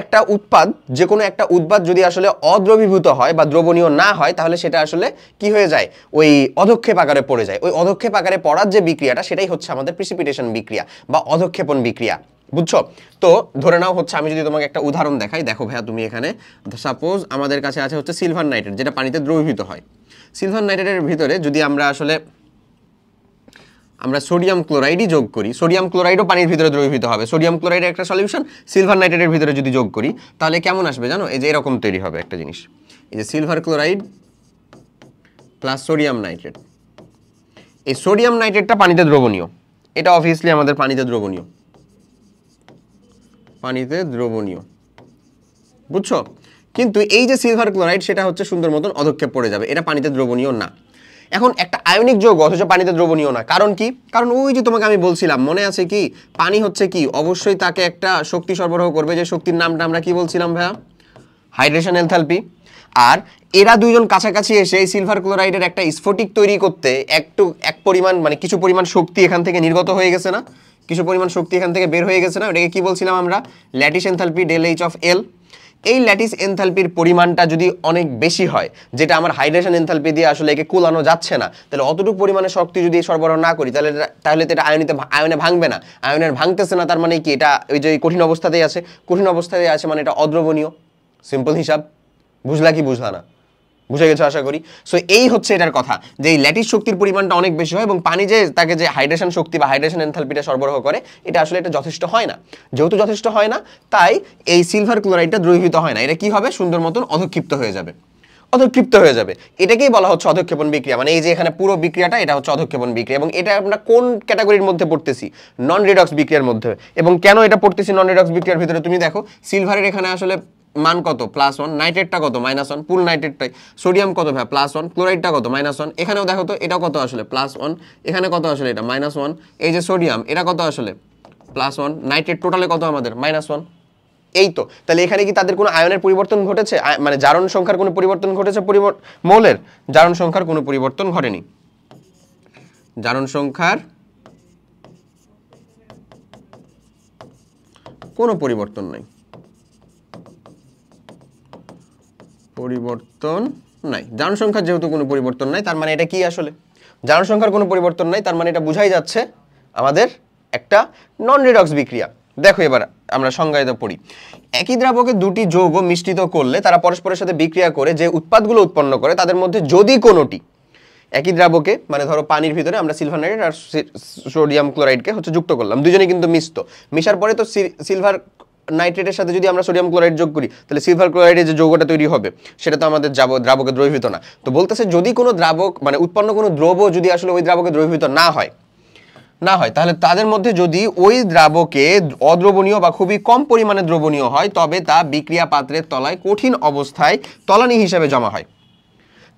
একটা উৎপাদ যদি আসলে অদ্রবীভূত হয় বা দ্রবণীয় না হয়, তাহলে সেটা আসলে কি হয়ে যায়? ওই অধঃক্ষেপ আকারে পড়ে যায়। ওই অধঃক্ষেপ আকারে পড়ার যে বিক্রিয়াটা, সেটাই হচ্ছে আমাদের প্রিসিপিটেশন বিক্রিয়া বা অধঃক্ষেপণ বিক্রিয়া, বুঝছো? তো ধরে নাও হচ্ছে আমি যদি তোমাকে একটা উদাহরণ দেখাই, দেখো ভাইয়া তুমি এখানে সাপোজ আমাদের কাছে আছে হচ্ছে সিলভার নাইট্রেট, যেটা পানিতে দ্রবীভূত হয়। সিলভার নাইট্রেটের ভিতরে যদি আমরা সোডিয়াম ক্লোরাইডই যোগ করি, সোডিয়াম ক্লোরাইডও পানির ভিতরে দ্রবীভূত হবে, সোডিয়াম ক্লোরাইডের একটা সলিউশন সিলভার নাইট্রেটের ভিতরে যদি যোগ করি, তাহলে কেমন আসবে জানো? এই যে এরকম তৈরি হবে একটা জিনিস, এই যে silver chloride plus sodium nitrate, এই সোডিয়াম নাইট্রেটটা পানিতে দ্রবণীয়, এটা অবভিয়াসলি আমাদের পানিতে দ্রবণীয়, পানিতে দ্রবণীয়, বুঝছো? কিন্তু এই যে সিলভার ক্লোরাইড সেটা হচ্ছে সুন্দর মতন অধক্ষেপ পড়ে যাবে, এটা পানিতে দ্রবণীয় না। এখন একটা আয়নিক যৌগ অথচ পানিতে দ্রবণীয় না, কারণ কি? কারণ ওই যে তোমাকে আমি বলছিলাম, মনে আছে কি, পানি হচ্ছে কি, অবশ্যই তাকে একটা শক্তি সরবরাহ করবে, যে শক্তির নামটা আমরা কি বলছিলাম ভাইয়া? Hydration enthalpy. আর এরা দুইজন কাছাকাছি এসে এই সিলভার ক্লোরাইডের একটা স্ফটিক তৈরি করতে এক পরিমাণ মানে কিছু পরিমাণ শক্তি এখান থেকে নির্গত হয়ে গেছে না, কিছু পরিমাণ শক্তি এখান থেকে বের হয়ে গেছে না, এটাকে কি বলছিলাম আমরা? Lattice enthalpy del H of L. এই ল্যাটিস এনথালপির পরিমাণটা যদি অনেক বেশি হয়, যেটা আমার হাইড্রেশন এনথালপি দিয়ে আসলে একে কুলানো যাচ্ছে না, তাহলে অতটুকু পরিমাণে শক্তি যদি সরবরাহ না করি, তাহলে তো এটা আয়নে ভাঙবে না। আয়নের ভাঙতেছে না, তার মানে কি এটা ওই যে কঠিন অবস্থাতেই আছে, কঠিন অবস্থাতেই আছে মানে এটা অদ্রবণীয়। সিম্পল হিসাব। বুঝলা কি বুঝলা না? বুঝে গেছো আশা করি। সো এই হচ্ছে এটার কথা, যে এই ল্যাটিস শক্তির পরিমাণটা অনেক বেশি হয় এবং পানি যে তাকে যে হাইড্রেশন শক্তি বা হাইড্রেশন এনথালপিটা সরবরাহ করে, এটা আসলে এটা যথেষ্ট হয় না। যেহেতু যথেষ্ট হয় না, তাই এই সিলভার ক্লোরাইডটা দ্রবীভূত হয় না, এটা কি হবে? সুন্দর মতন অধক্ষিপ্ত হয়ে যাবে, অধক্ষিপ্ত হয়ে যাবে। এটাকেই বলা হচ্ছে অধক্ষেপণ বিক্রিয়া। মানে এই যে এখানে পুরো বিক্রিয়াটা, এটা হচ্ছে অধক্ষেপণ বিক্রিয়া। এবং এটা আমরা কোন ক্যাটাগরির মধ্যে পড়তেছি? নন রিডক্স বিক্রিয়ার মধ্যে। এবং কেন এটা পড়তেছি নন রিডক্স বিক্রিয়ার ভিতরে? তুমি দেখো সিলভারের এখানে আসলে মান কত? +1। নাইট্রেটটা কত? -1। পুল নাইট্রেটটাই। সোডিয়াম কত ভাই? +1। ক্লোরাইডটা কত? -1। এখানেও দেখো তো, এটা কত আসলে? +1। এখানে কত আসলে? এটা -1। এই যে সোডিয়াম, এটা কত আসলে? +1। নাইট্রেট টোটালে কত আমাদের? -1। এই তো। তাহলে এখানে কি তাদের কোনো আয়নের পরিবর্তন ঘটেছে? মানে জারণ সংখ্যার কোনো পরিবর্তন ঘটেছে? মৌলের জারণ সংখ্যার কোনো পরিবর্তন ঘটেনি। জারণ সংখ্যার কোনো পরিবর্তন নাই, পরিবর্তন নাই। জারণ সংখ্যার যেহেতু কোনো পরিবর্তন নাই, তার মানে এটা কি আসলে? জারণ সংখ্যার কোনো পরিবর্তন নাই, তার মানে এটা বোঝাই যাচ্ছে আমাদের একটা নন রিডক্স বিক্রিয়া। দেখো এবার আমরা সংজ্ঞায়িত পড়ি। একই দ্রাবকে দুটি যৌগ মিশ্রিত করলে তারা পরস্পরের সাথে বিক্রিয়া করে যে উৎপাদগুলো উৎপন্ন করে, তাদের মধ্যে যদি কোনোটি একই দ্রাবকে, মানে ধরো পানির ভিতরে আমরা সিলভার নাইট্রেট আর সোডিয়াম ক্লোরাইডকে হচ্ছে যুক্ত করলাম, দুজনেই কিন্তু মিশত, মিশার পরে তো সিলভার নাইট্রেটের সাথে যদি আমরা সোডিয়াম ক্লোরাইড যোগ করি, তাহলে সিলভার ক্লোরাইডের যে যৌগটা তৈরি হবে সেটা তো আমাদের দ্রাবকে দ্রবীভূত না। তো বলতেছে যদি কোনো দ্রাবক মানে উৎপন্ন কোনো দ্রব্য যদি আসলে ওই দ্রাবকে দ্রবীভূত না হয়, তাহলে তাদের মধ্যে যদি ওই দ্রাবকে অদ্রবণীয় বা খুবই কম পরিমাণে দ্রবণীয় হয়, তবে তা বিক্রিয়া পাত্রের তলায় কঠিন অবস্থায় তলানি হিসেবে জমা হয়।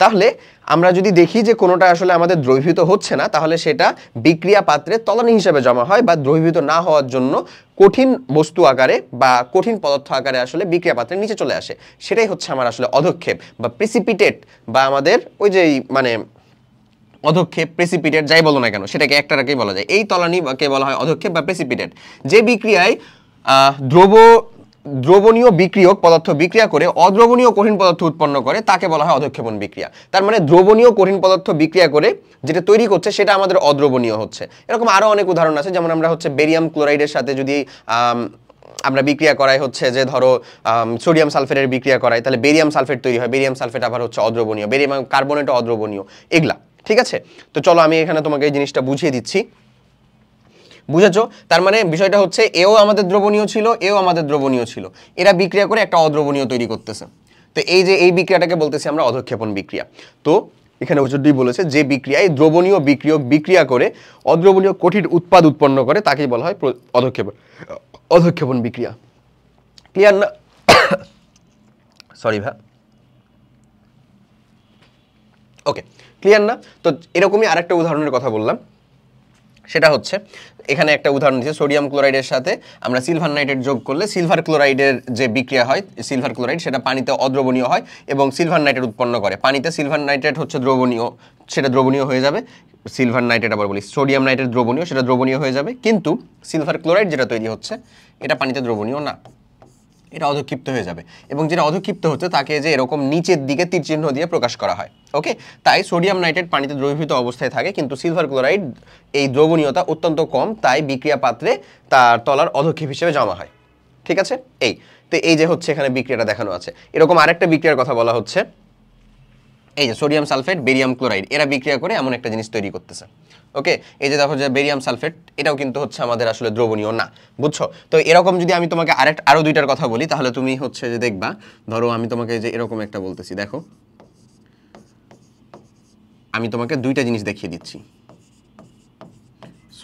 তাহলে আমরা যদি দেখি যে কোনোটা আসলে আমাদের দ্রবীভূত হচ্ছে না, তাহলে সেটা বিক্রিয়া পাত্রে তলানি হিসেবে জমা হয় বা দ্রবীভূত না হওয়ার জন্য কঠিন বস্তু আকারে বা কঠিন পদার্থ আকারে আসলে বিক্রিয়া পাত্রের নিচে চলে আসে। সেটাই হচ্ছে আমার আসলে অধক্ষেপ বা প্রেসিপিটেট, বা আমাদের ওই যে মানে অধক্ষেপ, প্রেসিপিটেট যাই বলো না কেন, সেটাকে একটাকেই বলা যায়। এই তলানিকে বলা হয় অধক্ষেপ বা প্রেসিপিটেট। যে বিক্রিয়ায় দ্রবণীয় বিক্রিয়ক পদার্থ বিক্রিয়া করে অদ্রবণীয় কঠিন পদার্থ উৎপন্ন করে, তাকে বলা হয় অধক্ষেপণ বিক্রিয়া। তার মানে দ্রবণীয় কঠিন পদার্থ বিক্রিয়া করে যেটা তৈরি করছে সেটা আমাদের অদ্রবণীয় হচ্ছে। এরকম আরো অনেক উদাহরণ আছে, যেমন আমরা হচ্ছে বেরিয়াম ক্লোরাইডের সাথে যদি আমরা বিক্রিয়া করাই হচ্ছে যে ধরো সোডিয়াম সালফেটের বিক্রিয়া করাই, তাহলে বেরিয়াম সালফেট তৈরি হয়। বেরিয়াম সালফেট আবার হচ্ছে অদ্রবণীয়, বেরিয়াম কার্বনেটও অদ্রবণীয়, এগুলা। ঠিক আছে? তো চলো আমি এখানে তোমাকে এই জিনিসটা বুঝিয়ে দিচ্ছি। বুঝেছো? তার মানে বিষয়টা হচ্ছে এও আমাদের দ্রবণীয় ছিল, এও আমাদের দ্রবণীয় ছিল, এরা বিক্রিয়া করে একটা অদ্রবণীয় তৈরি করতেছে। তো এই যে এই বিক্রিয়াটাকে বলতেছি আমরা অধক্ষেপণ বিক্রিয়া। তো এখানে হুজুরটি বলেছে যে বিক্রিয়ায় দ্রবণীয় বিক্রিয়ক বিক্রিয়া করে অদ্রবণীয় কঠিন উৎপাদ উৎপন্ন করে, তাকেই বলা হয় অধক্ষেপণ বিক্রিয়া। ক্লিয়ার না? সরি ভাই। ওকে, ক্লিয়ার না? তো এরকমই আরেকটা উদাহরণের কথা বললাম, সেটা হচ্ছে এখানে একটা উদাহরণ দিচ্ছে, সোডিয়াম ক্লোরাইডের সাথে আমরা সিলভার নাইট্রেট যোগ করলে সিলভার ক্লোরাইডের যে বিক্রিয়া হয়, সিলভার ক্লোরাইড সেটা পানিতে অদ্রবণীয় হয় এবং সিলভার নাইট্রেট উৎপন্ন করে। পানিতে সিলভার নাইট্রেট হচ্ছে দ্রবণীয়, সেটা দ্রবণীয় হয়ে যাবে। সিলভার নাইট্রেট আবার বলি, সোডিয়াম নাইট্রেট দ্রবণীয়, সেটা দ্রবণীয় হয়ে যাবে। কিন্তু সিলভার ক্লোরাইড যেটা তৈরি হচ্ছে এটা পানিতে দ্রবণীয় না, এটা অধক্ষিপ্ত হয়ে যাবে। এবং যেটা অধক্ষিপ্ত হচ্ছে তাকে যে এরকম নিচের দিকে তীর চিহ্ন দিয়ে প্রকাশ করা হয়। ওকে, তাই সোডিয়াম নাইট্রেট পানিতে দ্রবীভূত অবস্থায় থাকে, কিন্তু সিলভার ক্লোরাইড এই দ্রবণীয়তা অত্যন্ত কম, তাই বিক্রিয়া পাত্রে তার তলার অধক্ষেপ হিসেবে জমা হয়। ঠিক আছে? তো এই যে হচ্ছে এখানে বিক্রিয়াটা দেখানো আছে। এরকম আরেকটা বিক্রিয়ার কথা বলা হচ্ছে, এই যে সোডিয়াম সালফেট, বেরিয়াম ক্লোরাইড, এরা বিক্রিয়া করে এমন একটা জিনিস তৈরি করতেছে। ওকে, এই যে দেখো যে বেরিয়াম সালফেট, এটাও কিন্তু হচ্ছে আমাদের আসলে দ্রবণীয় না। বুঝছো? তো এরকম যদি আমি তোমাকে আরো দুইটার কথা বলি, তাহলে তুমি হচ্ছে যে দেখবা, ধরো আমি তোমাকে যে এরকম একটা বলতেছি, দেখো আমি তোমাকে দুইটা জিনিস দেখিয়ে দিচ্ছি।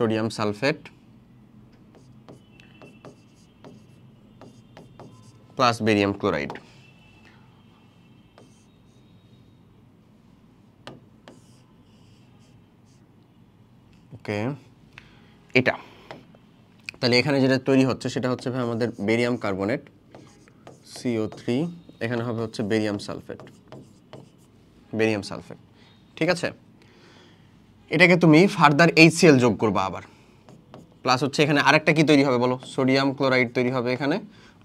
Sodium sulphate plus barium chloride. Okay, এটা তাহলে এখানে যেটা তৈরি হচ্ছে সেটা হচ্ছে ভাই আমাদের বেরিয়াম কার্বনেট CO3, এখানে হবে হচ্ছে বেরিয়াম সালফেট, ঠিক আছে। এটাকে তুমি ফার্দার HCl যোগ করবা আবার, প্লাস হচ্ছে এখানে আরেকটা কি তৈরি হবে বলো, সোডিয়াম ক্লোরাইড তৈরি হবে এখানে,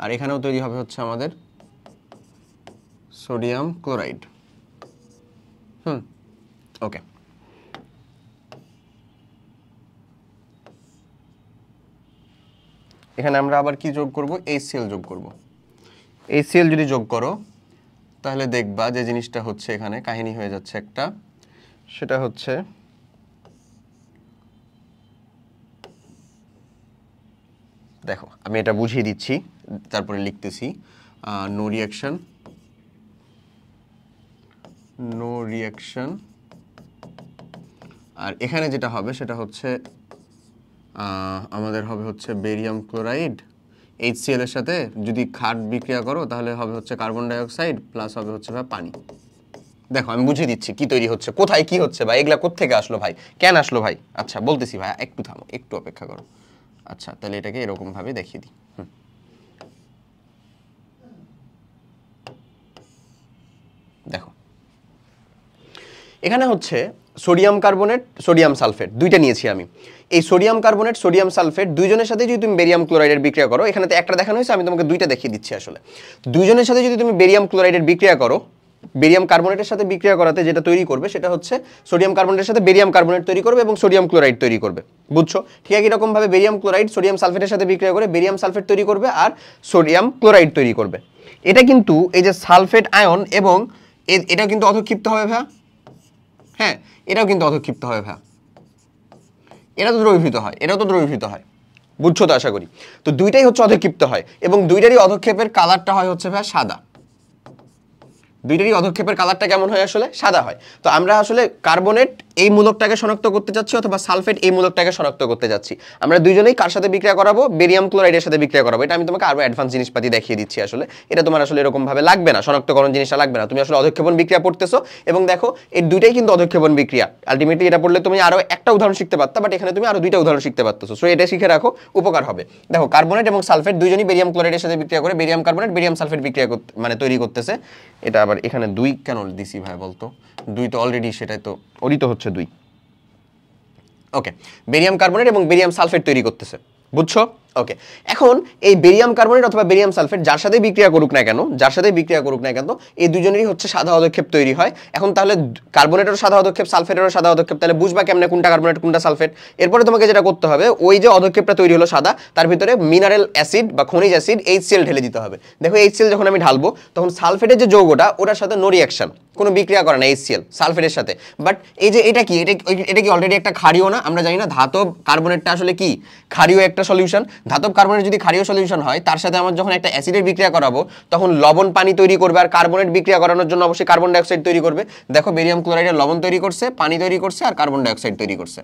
আর এখানেও তৈরি হবে হচ্ছে আমাদের সোডিয়াম ক্লোরাইড। ওকে, এখানে আমরা আবার কি যোগ করব, HCl যোগ করব। HCl যদি যোগ করো তাহলে দেখবা যে জিনিসটা হচ্ছে এখানে কাহিনী হয়ে যাচ্ছে একটা, সেটা হচ্ছে দেখো আমি এটা বুঝিয়ে দিচ্ছি তারপরে লিখতেছি, নো রিঅ্যাকশন। আর এখানে যেটা হবে সেটা হচ্ছে আমাদের হবে হচ্ছে বেরিয়াম ক্লোরাইড HCl এর সাথে যদি খাট বিক্রিয়া করো তাহলে হবে হচ্ছে কার্বন ডাই অক্সাইড প্লাস হবে হচ্ছে ভাই পানি। দেখো আমি বুঝিয়ে দিচ্ছি কি তৈরি হচ্ছে, কোথায় কি হচ্ছে ভাই, এগুলা কোত্থেকে আসলো ভাই, কেন আসলো ভাই। আচ্ছা বলতেছি ভাই, একটু থামো, একটু অপেক্ষা করো। আচ্ছা তাহলে এটাকে এরকম ভাবে দেখিয়ে দিই। দেখো এখানে হচ্ছে সোডিয়াম কার্বনেট সোডিয়াম সালফেট দুইটা নিয়েছি আমি। এই সোডিয়াম কার্বনেট সোডিয়াম সালফেট দুইজনের সাথে যদি তুমি বেরিয়াম ক্লোরাইডের বিক্রিয়া করো, এখানে তো একটা দেখানো হয়েছে, আমি তোমাকে দুইটা দেখিয়ে দিচ্ছি আসলে। দুইজনের সাথে যদি তুমি বেরিয়াম ক্লোরাইডের বিক্রিয়া করো, বেরিয়াম কার্বনেটের সাথে বিক্রিয়া করাতে যেটা তৈরি করবে সেটা হচ্ছে সোডিয়াম কার্বনেটের সাথে বেরিয়াম কার্বনেট তৈরি করবে এবং সোডিয়াম ক্লোরাইড তৈরি করবে, বুঝছো। ঠিক একই রকম ভাবে বেরিয়াম ক্লোরাইড সোডিয়াম সালফেটের সাথে বিক্রিয়া করে বেরিয়াম সালফেট তৈরি করবে আর সোডিয়াম ক্লোরাইড তৈরি করবে। এটা কিন্তু এই যে সালফেট আয়ন এবং এটা কিন্তু অধক্ষিপ্ত হবে ভাইয়া, হ্যাঁ এটাও কিন্তু অধক্ষিপ্ত হবে ভাইয়া, এটা তো দ্রবীভূত হয়, এটাও তো দ্রবীভূত হয়, বুঝছো তো আশা করি। তো দুইটাই হচ্ছে অধক্ষিপ্ত হয় এবং দুইটারই অধক্ষেপের কালারটা হয় হচ্ছে ভাইয়া সাদা। দুইটারই অধক্ষেপের কালারটা কেমন হয় আসলে, সাদা হয়। তো আমরা আসলে কার্বনেট এই মূলকটাকে শনাক্ত করতে যাচ্ছি অথবা সালফেট এই মূলকটাকে শনাক্ত করতে যাচ্ছি। আমরা দুইজনেই কার সাথে বিক্রিয়া করাবো, বেরিয়াম ক্লোরাইডের সাথে বিক্রিয়া করাবো। এটা আমি তোমাকে আরো অ্যাডভান্স জিনিসপাতি দেখিয়ে দিচ্ছি আসলে, এটা তোমার আসলে এরকম ভাবে লাগবে না, শনাক্তকরণ জিনিসটা লাগবে না। তুমি আসলে অধক্ষেপণ বিক্রিয়া পড়তেছো এবং দেখো এই দুইটাই কিন্তু অধক্ষেপণ বিক্রিয়া। আলটিমেটলি এটা পড়লে তুমি আরো একটা উদাহরণ শিখতে পারতা, বাট এখানে তুমি আরো দুইটা উদাহরণ শিখতে পারতেছো। সো এটা শিখে রাখো, উপকার হবে। দেখো কার্বনেট এবং সালফেট দুইজনই বেরিয়াম ক্লোরাইডের সাথে বিক্রিয়া করে বেরিয়াম কার্বনেট বেরিয়াম সালফেট বিক্রিয়া মানে তৈরি করতেছে। এটা আবার এখানে দুই কেন দিছি ভাই বলতো, দুই তো অলরেডি, সেটাই তো ওরই তো হচ্ছে দুই। ওকে, বেরিয়াম কার্বনেট এবং বেরিয়াম সালফেট তৈরি করতেছে, বুঝছো। ওকে, এখন এই বেরিয়াম কার্বনেট অথবা বেরিয়াম সালফেট যার সাথে বিক্রিয়া করুক না কেন, এই দুজনেরই হচ্ছে সাদা অধক্ষেপ তৈরি হয়। এখন তাহলে কার্বনেটেরও সাদা অধক্ষেপ সালফেটেরও সাদা অধক্ষেপ, তাহলে বুঝবা কেমনে কোনটা কার্বনেট কোনটা সালফেট। এরপরে তোমাকে যেটা করতে হবে, ওই যে অধক্ষেপটা তৈরি হলো সাদা, তার ভিতরে মিনারেল অ্যাসিড বা খনিজ অ্যাসিড HCl ঢেলে দিতে হবে। দেখো HCl যখন আমি ঢালবো তখন সালফেটের যে যৌগটা ওটার সাথে নো রিঅ্যাকশন, কোনো বিক্রিয়া করে না HCl সালফেটের সাথে। বাট এই যে এটা কি, এটা কি অলরেডি একটা ক্ষারীয় না, আমরা জানি না ধাতব কার্বনেটটা আসলে কি ক্ষারীয় একটা সলিউশন। ধাতব কার্বনেট যদি ক্ষারীয় সলিউশন হয়, তার সাথে আমার যখন একটা অ্যাসিডের বিক্রিয়া করাবো তখন লবণ পানি তৈরি করবে, আর কার্বনেট বিক্রিয়া করানোর জন্য অবশ্যই কার্বন ডাই অক্সাইড তৈরি করবে। দেখো বেরিয়াম ক্লোরাইডের লবণ তৈরি করছে, পানি তৈরি করছে আর কার্বন ডাই অক্সাইড তৈরি করছে,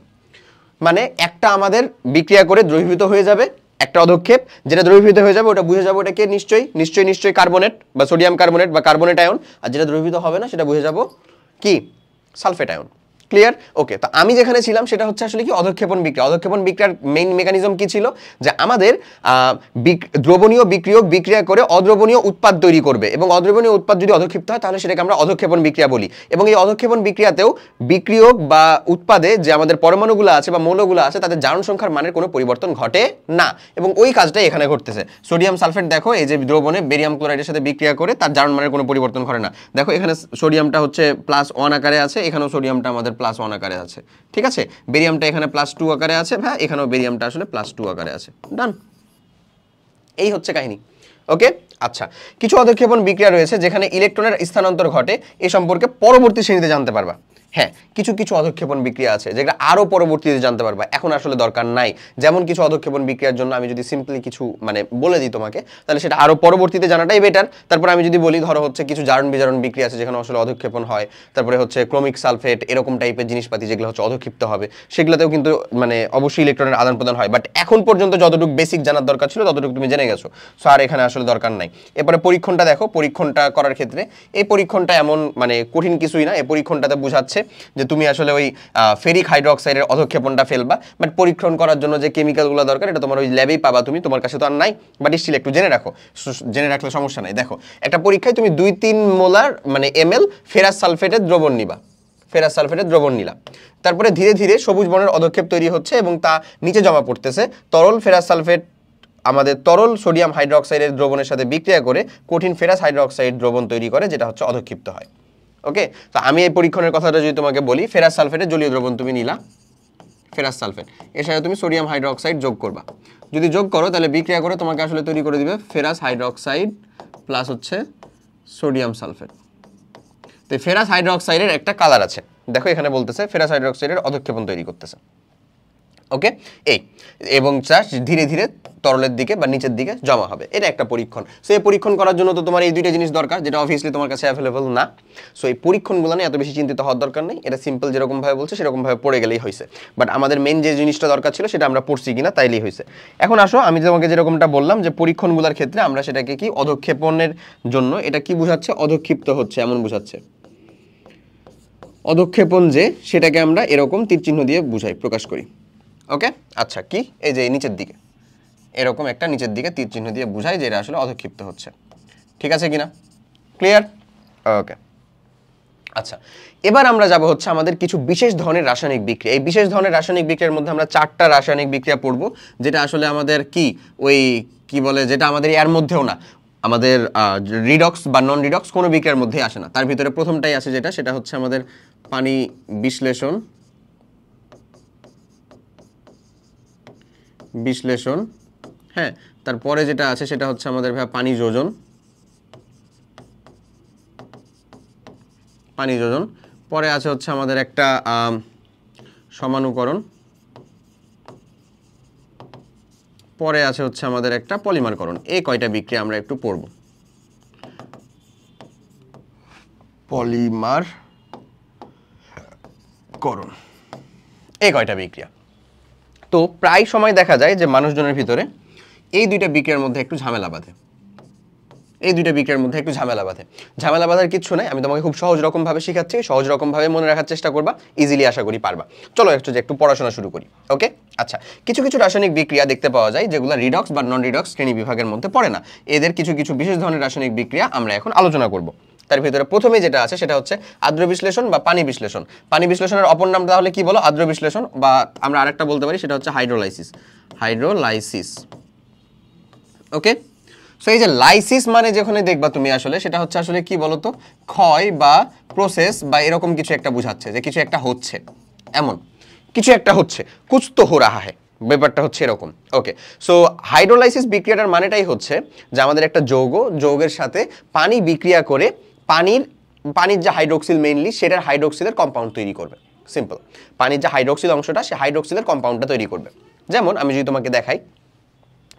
মানে একটা আমাদের বিক্রিয়া করে দ্রবীভূত হয়ে যাবে একটা অধক্ষেপ, যেটা দ্রবীভূত হয়ে যাবে ওটা বুঝে যাবো ওটাকে নিশ্চয়ই কার্বনেট বা সোডিয়াম কার্বনেট বা কার্বনেট আয়ন, আর যেটা দ্রবীভূত হবে না সেটা বুঝে যাবো কি সালফেট আয়ন। ক্লিয়ার? ওকে, তো আমি যেখানে ছিলাম সেটা হচ্ছে আসলে কি অধক্ষেপণ বিক্রিয়া। অধক্ষেপণ বিক্রিয়ার মেইন মেকানিজম কি ছিল, যে আমাদের দ্রবণীয় বিক্রিয়ক বিক্রিয়া করে অদ্রবণীয় উৎপাদ তৈরি করবে এবং অদ্রবণীয় উৎপাদ যদি অধক্ষিপ্ত হয় তাহলে সেটাকে আমরা অধক্ষেপণ বিক্রিয়া বলি। এবং এই অধক্ষেপণ বিক্রিয়াতেও বিক্রিয়ক বা উৎপাদে যে আমাদের পরমাণুগুলো আছে বা মৌলগুলো আছে তাদের জারণ সংখ্যার মানের কোনো পরিবর্তন ঘটে না, এবং ওই কাজটাই এখানে ঘটতেছে। সোডিয়াম সালফেট দেখো এই যে দ্রবণে বেরিয়াম ক্লোরাইডের সাথে বিক্রিয়া করে তার জারণ মানের কোনো পরিবর্তন ঘটে না। দেখো এখানে সোডিয়ামটা হচ্ছে +1 আকারে আছে, এখানেও সোডিয়ামটা আমাদের +1 আকারে আছে, ঠিক আছে। বেরিয়ামটা এখানে +2 আকারে আছে, ভাই এখানেও বেরিয়ামটা আসলে +2 আকারে আছে। ডান, এই হচ্ছে কাহিনী। ওকে, আচ্ছা, কিছু অধক্ষেপণ বিক্রিয়া রয়েছে যেখানে ইলেকট্রনের স্থানান্তর ঘটে, এ সম্পর্কে পরবর্তী শ্রেণীতে জানতে পারবা। হ্যাঁ, কিছু কিছু অধঃক্ষেপণ বিক্রিয়া আছে যেটা আরো পরবর্তীতে জানতে পারবা, এখন আসলে দরকার নাই। যেমন কিছু অধঃক্ষেপণ বিক্রিয়ার জন্য আমি যদি সিম্পলি কিছু মানে বলে দিই তোমাকে, তাহলে সেটা আরো পরবর্তীতে জানাটাই বেটার। তারপর আমি যদি বলি, ধরো হচ্ছে কিছু জারণ বিজারণ বিক্রিয়া আছে যেখানে আসলে অধঃক্ষেপণ হয়, তারপরে হচ্ছে ক্রোমিক সালফেট, এরকম টাইপের জিনিসপাতি যেগুলো হচ্ছে অধঃক্ষিপ্ত হবে, সেগুলোতেও কিন্তু মানে অবশ্যই ইলেকট্রনের আদান প্রদান হয়। বাট এখন পর্যন্ত যতটুকু বেসিক জানার দরকার ছিল ততটুকু তুমি জেনে গেছো, সো আর এখানে আসলে দরকার নাই। এরপরে পরীক্ষণটা দেখো, পরীক্ষণটা করার ক্ষেত্রে এই পরীক্ষণটা এমন মানে কঠিন কিছুই না। এই পরীক্ষণটাতে বোঝাচ্ছে যে তুমি আসলে ওই ফেরিক হাইড্রোক্সাইডের অধঃক্ষেপণটা ফেলবা, বাট পরীক্ষণ করার জন্য যে কেমিক্যালগুলো দরকার এটা তোমার ওই ল্যাবেই পাবা তুমি, তোমার কাছে তো আর নাই, বাট স্টিল একটু জেনে রাখো, জেনে রাখলে সমস্যা নাই। দেখো, একটা পরীক্ষায় তুমি 2-3 মোলার মানে ml ফেরাস সালফেটের দ্রবণ নিবা, ফেরাস সালফেটের দ্রবণ নিলাম, তারপরে ধীরে ধীরে সবুজ বর্ণের অধঃক্ষেপ তৈরি হচ্ছে এবং তা নিচে জমা পড়তেছে। তরল ফেরাস সালফেট আমাদের তরল সোডিয়াম হাইড্রোক্সাইডের দ্রবণের সাথে বিক্রিয়া করে কঠিন ফেরাস হাইড্রোক্সাইড দ্রবণ তৈরি করে, যেটা হচ্ছে অধঃক্ষিপ্ত হয়। ওকে, তো আমি এই পরীক্ষণের কথাটা যদি তোমাকে বলি, ফেরাস সালফেটের জলীয় দ্রবণ তুমি নিলা, ফেরাস সালফেট, এর সাথে তুমি সোডিয়াম হাইড্রোক্সাইড যোগ করবা। যদি যোগ করো তাহলে বিক্রিয়া করে তোমাকে আসলে তৈরি করে দিবে ফেরাস হাইড্রোক্সাইড প্লাস হচ্ছে সোডিয়াম সালফেট। তো ফেরাস হাইড্রোক্সাইডের একটা কালার আছে, দেখো এখানে বলতেছে ফেরাস হাইড্রোক্সাইডের অধঃক্ষেপণ তৈরি করতেছে। ওকে, এই এবং ধীরে ধীরে তরলের দিকে বা নিচের দিকে জমা হবে, এটা একটা পরীক্ষণ। সো এই পরীক্ষণ করার জন্য তো তোমার এই দুইটা জিনিস দরকার, যেটা অবভিয়াসলি তোমার কাছে অ্যাভেলেবল না। সো এই পরীক্ষণগুলো নিয়ে এত বেশি চিন্তিত হওয়ার দরকার নেই, এটা সিম্পল যেরকমভাবে বলছে সেরকমভাবে পড়ে গেলেই হয়েছে। বাট আমাদের মেন যে জিনিসটা দরকার ছিল সেটা আমরা পড়ছি কিনা তাইলেই হয়েছে। এখন আসো, আমি তোমাকে যেরকমটা বললাম যে পরীক্ষণগুলোর ক্ষেত্রে আমরা সেটাকে কি অধঃক্ষেপণের জন্য এটা কি বোঝাচ্ছে, অধঃক্ষিপ্ত হচ্ছে এমন বোঝাচ্ছে। অধঃক্ষেপণ যে সেটাকে আমরা এরকম তীর চিহ্ন দিয়ে বুঝাই, প্রকাশ করি। ওকে, আচ্ছা, কি এই যে নিচের দিকে এরকম একটা নিচের দিকে তীর চিহ্ন দিয়ে বুঝাই যে এটা আসলে অধঃক্ষিপ্ত হচ্ছে। ঠিক আছে কিনা, ক্লিয়ার? ওকে, আচ্ছা, এবার আমরা যাব হচ্ছে আমাদের কিছু বিশেষ ধরনের রাসায়নিক বিক্রিয়া। এই বিশেষ ধরনের রাসায়নিক বিক্রিয়ার মধ্যে আমরা 4টা রাসায়নিক বিক্রিয়া পড়বো, যেটা আসলে আমাদের কি ওই কি বলে, যেটা আমাদের এর মধ্যেও না, আমাদের রিডক্স বা নন রিডক্স কোনো বিক্রিয়ার মধ্যে আসে না। তার ভিতরে প্রথমটাই আছে যেটা, সেটা হচ্ছে আমাদের পানি বিশ্লেষণ, হ্যাঁ। তারপরে যেটা আছে সেটা হচ্ছে আমাদের পানি যোজন, পরে আছে হচ্ছে আমাদের একটা সমানুকরণ, পরে আছে হচ্ছে আমাদের একটা পলিমারকরণ। এই কয়টা বিক্রিয়া আমরা একটু পড়ব। পলিমারকরণ, এই কয়টা বিক্রিয়া। তো প্রায় সময় দেখা যায় যে মানুষজনের ভিতরে এই দুইটা বিক্রিয়ার মধ্যে একটু ঝামেলা বাঁধে, ঝামেলা বাঁধার কিছু নাই। আমি তোমাকে খুব সহজ রকমভাবে শেখাচ্ছি, সহজ রকমভাবে মনে রাখার চেষ্টা করবা, ইজিলি আশা করি পারবা। চলো একটু পড়াশোনা শুরু করি। ওকে, আচ্ছা, কিছু কিছু রাসায়নিক বিক্রিয়া দেখতে পাওয়া যায় যেগুলো রিডক্স বা নন রিডক্স শ্রেণী বিভাগের মধ্যে পড়ে না। এদের কিছু কিছু বিশেষ ধরনের রাসায়নিক বিক্রিয়া আমরা এখন আলোচনা করব। তার ভিতরে প্রথমে যেটা আছে সেটা হচ্ছে আর্দ্র বিশ্লেষণ বা পানি বিশ্লেষণ। পানি বিশ্লেষণের অপর নাম তাহলে কি বলো, আর্দ্র বিশ্লেষণ, বা আমরা আরেকটা বলতে পারি সেটা হচ্ছে হাইড্রোলাইসিস। ওকে, সো এই যে লাইসিস মানে যেখানে দেখবা তুমি আসলে সেটা হচ্ছে আসলে কি বলতো, ক্ষয় বা প্রসেস বা এরকম কিছু একটা বোঝাচ্ছে, যে কিছু একটা হচ্ছে, এমন কিছু একটা হচ্ছে, কুছ তো হো রাহা হ্যায়, ব্যাপারটা হচ্ছে এরকম। ওকে, সো হাইড্রোলাইসিস বিক্রিয়াটার মানেটাই হচ্ছে যে আমাদের একটা যৌগের সাথে পানি বিক্রিয়া করে পানির যে হাইড্রোক্সিল মেইনলি, সেটার হাইড্রোক্সিলের কম্পাউন্ড তৈরি করবে। সিম্পল, পানির যে হাইড্রোক্সিল অংশটা, সে হাইড্রোক্সিলের কম্পাউন্ডটা তৈরি করবে। যেমন আমি যদি তোমাকে দেখাই,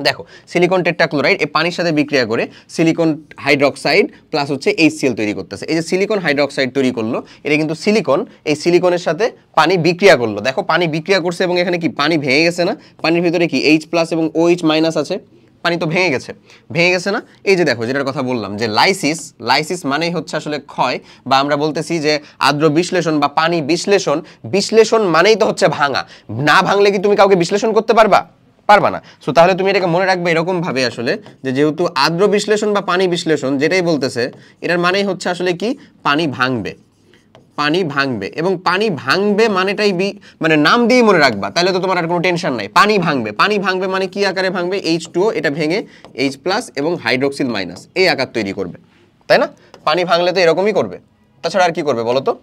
দেখো সিলিকন টেট্রাক্লোরাইড এই পানির সাথে বিক্রিয়া করে সিলিকন হাইড্রোক্সাইড প্লাস হচ্ছে HCl তৈরি করতেছে। এই যে সিলিকন হাইড্রোক্সাইড তৈরি করলো, এটা কিন্তু সিলিকন, এই সিলিকনের সাথে পানি বিক্রিয়া করলো। দেখো পানি বিক্রিয়া করছে এবং এখানে কি পানি ভেঙে গেছে না, পানির ভিতরে কি H+ এবং OH- আছে, পানি তো ভেঙে গেছে না। এই যে দেখো যেটার কথা বললাম যে লাইসিস মানেই হচ্ছে আসলে ক্ষয়, বা আমরা বলতেছি যে আর্দ্র বিশ্লেষণ বা পানি বিশ্লেষণ মানেই তো হচ্ছে ভাঙা। না ভাঙলে কি তুমি কাউকে বিশ্লেষণ করতে পারবা না। সো তাহলে তুমি এটাকে মনে রাখবে এরকম ভাবে আসলে, যে যেহেতু আর্দ্র বিশ্লেষণ বা পানি বিশ্লেষণ যেটাই বলতেছে, এটার মানেই হচ্ছে আসলে কি পানি ভাঙবে, এবং পানি ভাঙবে মানেটাই মানে নাম দিয়েই মনে রাখবা, তাহলে তো তোমার আর কোনো টেনশন নাই। পানি ভাঙবে মানে কি আকারে ভাঙবে, H2O, এটা ভেঙে H+ এবং হাইড্রোক্সিল মাইনাস এই আকার তৈরি করবে, তাই না? পানি ভাঙলে তো এরকমই করবে, তাছাড়া আর কি করবে বলো তো?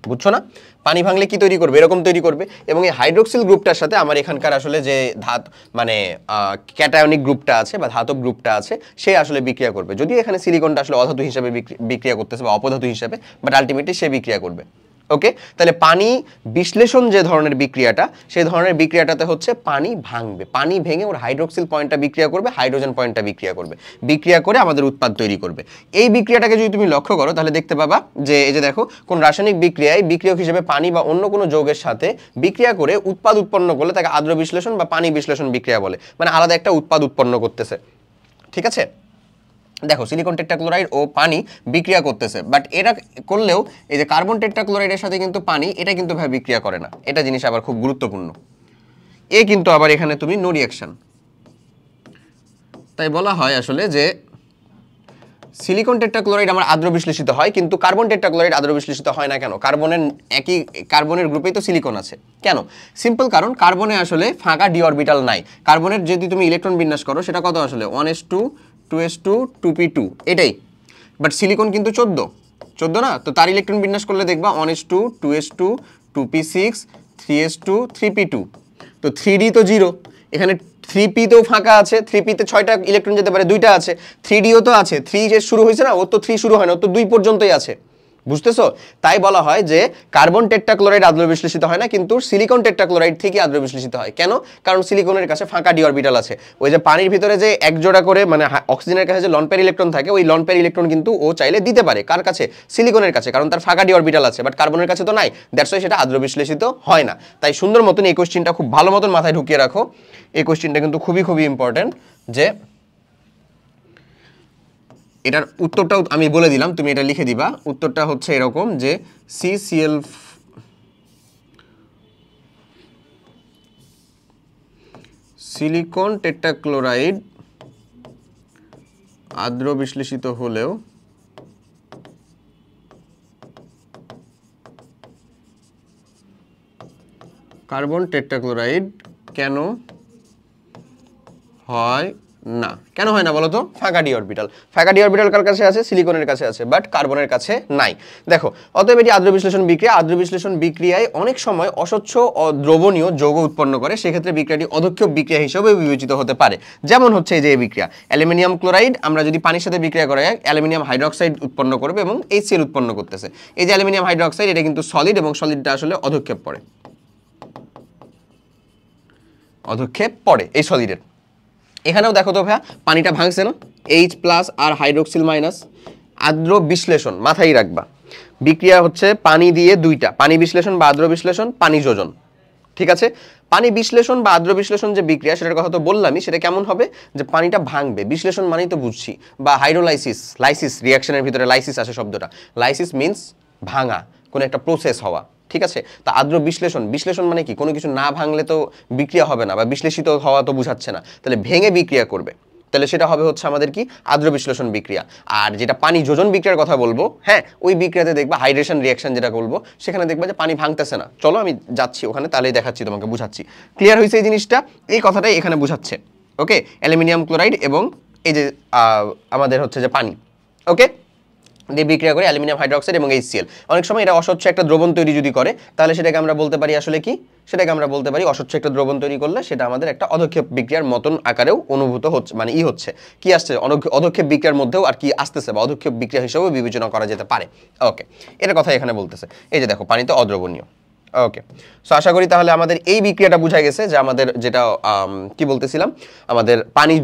বুঝছো না? পানি ভাঙলে কি তৈরি করবে, এরকম তৈরি করবে। এবং এই হাইড্রোক্সিল গ্রুপটার সাথে আমার এখানকার আসলে যে মানে ক্যাটায়নিক গ্রুপটা আছে বা ধাতব গ্রুপটা আছে, সে আসলে বিক্রিয়া করবে। যদিও এখানে সিলিকনটা আসলে অধাতু হিসাবে বিক্রিয়া করতেছে বা অপধাতু হিসাবে, বাট আলটিমেটলি সে বিক্রিয়া করবে। ওকে, তাহলে পানি বিশ্লেষণ যে ধরনের বিক্রিয়াটা, সেই ধরনের বিক্রিয়াটাতে হচ্ছে পানি ভাঙবে, পানি ভেঙে ওর হাইড্রোক্সিল পয়েন্টটা বিক্রিয়া করবে, হাইড্রোজেন পয়েন্টটা বিক্রিয়া করবে, বিক্রিয়া করে আমাদের উৎপাদ তৈরি করবে। এই বিক্রিয়াটাকে যদি তুমি লক্ষ্য করো তাহলে দেখতে পাবা যে এই যে দেখো কোন রাসায়নিক বিক্রিয়ায় বিক্রিয়ক হিসেবে পানি বা অন্য কোনো যৌগের সাথে বিক্রিয়া করে উৎপাদ উৎপন্ন করলে তাকে আর্দ্র বিশ্লেষণ বা পানি বিশ্লেষণ বিক্রিয়া বলে, মানে আলাদা একটা উৎপাদ উৎপন্ন করতেছে। ঠিক আছে, দেখো সিলিকন টেট্রাক্লোরাইড ও পানি বিক্রিয়া করতেছে, বাট এটা করলেও এই যে কার্বন টেট্রাক্লোরাইডের সাথে কিন্তু পানি এটা কিন্তু ভাবে বিক্রিয়া করে না, এটা জিনিস আবার খুব গুরুত্বপূর্ণ। এ কিন্তু আবার এখানে তুমি নো রিঅ্যাকশন, তাই বলা হয় আসলে যে সিলিকন টেট্রাক্লোরাইড আমার আর্দ্র বিশ্লেষিত হয়, কিন্তু কার্বন টেট্রাক্লোরাইড আর্দ্র বিশ্লেষিত হয় না কেন? কার্বনের একই কার্বনের গ্রুপেই তো সিলিকন আছে, কেন? সিম্পল কারণ, কার্বনে আসলে ফাঁকা ডি অরবিটাল নাই। কার্বনের যদি তুমি ইলেকট্রন বিন্যাস করো সেটা কত আসলে 1s2 2s2 2p2 এটাই, বাট সিলিকন কিন্তু 14 না, তো তার ইলেকট্রন বিন্যাস করলে দেখবা 1s2 2s2 2p6 3s2 3p2, তো 3d তো 0, এখানে 3p তেও ফাঁকা আছে, 3p তে 6টা ইলেকট্রন যেতে পারে, 2টা আছে, 3dও তো আছে, 3 যে শুরু হয়েছে না, ও তো 3 শুরু হয় না, ও তো 2 পর্যন্তই আছে, বুঝতেছো? তাই বলা হয় যে কার্বন টেট্রাক্লোরাইড আর্দ্র বিশ্লেষিত হয় না, কিন্তু সিলিকন টেট্রাক্লোরাইড থেকে আর্দ্র বিশ্লেষিত হয়। কেন? কারণ সিলিকনের কাছে ফাঁকা ডি অরবিটাল আছে। ওই যে পানির ভিতরে যে এক জোড়া করে মানে অক্সিজেনের কাছে যে লন পেয়ার ইলেকট্রন থাকে, ওই লন পেয়ার ইলেকট্রন কিন্তু ও চাইলে দিতে পারে কার কাছে? সিলিকনের কাছে, কারণ তার ফাঁকা ডি অরবিটাল আছে, বাট কার্বনের কাছে তো নাই, দ্যাটস ওয়াই সেটা আর্দ্র বিশ্লেষিত হয় না। তাই সুন্দর মতন এই কোশ্চেনটা খুব ভালো মতন মাথায় ঢুকিয়ে রাখো, এই কোশ্চেনটা কিন্তু খুবই খুবই ইম্পর্টেন্ট। যে এটার উত্তরটাও আমি বলে দিলাম, তুমি এটা লিখে দিবা। উত্তরটা হচ্ছে এরকম যে CCl সিলিকন টেট্রাক্লোরাইড আর্দ্র বিশ্লেষিত হলেও কার্বন টেট্রাক্লোরাইড কেন হয় না? কেন হয় না বলো তো? ফাঁকা ডি অরবিটাল। ফাঁকা ডি অরবিটাল কার কাছে আছে? সিলিকনের কাছে আছে, বাট কার্বনের কাছে নাই। দেখো, অতএব এটি আর্দ্র বিশ্লেষণ বিক্রিয়া। আর্দ্র বিশ্লেষণ বিক্রিয়ায় অনেক সময় অস্বচ্ছ দ্রবণীয় যৌগ উৎপন্ন করে, সেক্ষেত্রে বিক্রিয়াটি অধক্ষেপ বিক্রিয়া হিসেবে বিবেচিত হতে পারে। যেমন হচ্ছে এই যে এই বিক্রিয়া, অ্যালুমিনিয়াম ক্লোরাইড আমরা যদি পানির সাথে বিক্রিয়া করাই, অ্যালুমিনিয়াম হাইড্রোক্সাইড উৎপন্ন করবে এবং HCl উৎপন্ন করতেছে। এই যে অ্যালুমিনিয়াম হাইড্রোক্সাইড, এটা কিন্তু সলিড এবং সলিডটা আসলে অধক্ষেপ পড়ে, অধক্ষেপ পড়ে এই সলিডের। এখানেও দেখো তো ভাইয়া, পানিটা ভাঙছে না, H+ আর হাইড্রোক্সিল মাইনাস। আর্দ্র বিশ্লেষণ মাথায় রাখবা, বিক্রিয়া হচ্ছে পানি দিয়ে দুইটা, পানি বিশ্লেষণ বা আর্দ্র বিশ্লেষণ, পানি যোজন। ঠিক আছে, পানি বিশ্লেষণ বা আর্দ্র বিশ্লেষণ যে বিক্রিয়া, সেটার কথা তো বললামই। সেটা কেমন হবে? যে পানিটা ভাঙবে, বিশ্লেষণ মানেই তো বুঝছি, বা হাইড্রোলাইসিস, লাইসিস রিঅ্যাকশনের ভিতরে লাইসিস আসে শব্দটা। লাইসিস মিন্স ভাঙা, কোনো একটা প্রসেস হওয়া। ঠিক আছে, তা আর্দ্র বিশ্লেষণ, বিশ্লেষণ মানে কি? কোনো কিছু না ভাঙলে তো বিক্রিয়া হবে না, বা বিশ্লেষিত হওয়া তো বুঝাচ্ছে না, তাহলে ভেঙে বিক্রিয়া করবে, তাহলে সেটা হবে হচ্ছে আমাদের কি? আর্দ্র বিশ্লেষণ বিক্রিয়া। আর যেটা পানি যোজন বিক্রিয়ার কথা বলবো, হ্যাঁ, ওই বিক্রিয়াতে দেখবা হাইড্রেশন রিঅ্যাকশন যেটা বলবো, সেখানে দেখবা যে পানি ভাঙতেছে না। চলো আমি যাচ্ছি ওখানে, তাহলেই দেখাচ্ছি তোমাকে, বুঝাচ্ছি। ক্লিয়ার হয়েছে এই জিনিসটা? এই কথাটাই এখানে বুঝাচ্ছে। ওকে, অ্যালুমিনিয়াম ক্লোরাইড এবং এই যে আমাদের হচ্ছে যে পানি, ওকে, দিয়ে বিক্রিয়া করে অ্যালুমিনিয়াম হাইড্রোক্সাইড এবং HCl। অনেক সময় এটা অস্বচ্ছ একটা দ্রবণ তৈরি যদি করে, তাহলে সেটাকে আমরা বলতে পারি আসলে কি? সেটাকে আমরা বলতে পারি অস্বচ্ছ একটা দ্রবণ তৈরি করলে সেটা আমাদের একটা অধক্ষেপ বিক্রিয়ার মতন আকারেও অনুভূত হচ্ছে, মানে হচ্ছে কি আসছে, অধক্ষেপ বিক্রিয়ার মধ্যেও আর কি আসতেছে, বা অধক্ষেপ বিক্রিয়া হিসেবেও বিবেচনা করা যেতে পারে। ওকে, এটার কথা এখানে বলতেছে। এই যে দেখো, পানিতে অদ্রবণীয়। ওকে, সো আশা করি তাহলে আমাদের এই বিক্রিয়াটা বোঝা গেছে, যে আমাদের যেটা কি বলতেছিলাম, আমাদের পানি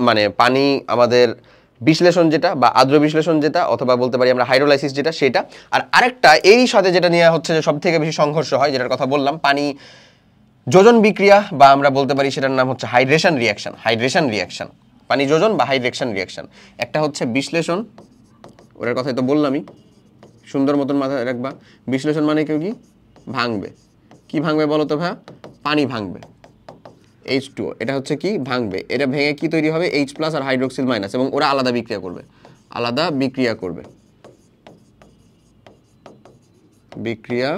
মানে পানি আমাদের বিশ্লেষণ যেটা, বা আর্দ্র বিশ্লেষণ যেটা, অথবা বলতে পারি আমরা হাইড্রোলাইসিস যেটা, সেটা। আর আরেকটা এরই সাথে যেটা নিয়ে হচ্ছে যে সব থেকে বেশি সংঘর্ষ হয়, যেটার কথা বললাম, পানি যোজন বিক্রিয়া, বা আমরা বলতে পারি সেটার নাম হচ্ছে হাইড্রেশন রিঅ্যাকশন। হাইড্রেশন রিঅ্যাকশন, পানি যোজন বা হাইড্রেশন রিঅ্যাকশন। একটা হচ্ছে বিশ্লেষণ, ওটার কথাই তো বললামই, সুন্দর মতন মাথায় রাখবা। বিশ্লেষণ মানে কেউ কি? ভাঙবে। কি ভাঙবে বলো তো ভাইয়া? পানি ভাঙবে, H2O, এটা হচ্ছে কি? ভাঙবে। এটা ভেঙে কি তৈরি হবে? H+ আর হাইড্রোক্সিল মাইনাস, এবং ওরা আলাদা বিক্রিয়া করবে, আলাদা বিক্রিয়া করবে, বিক্রিয়া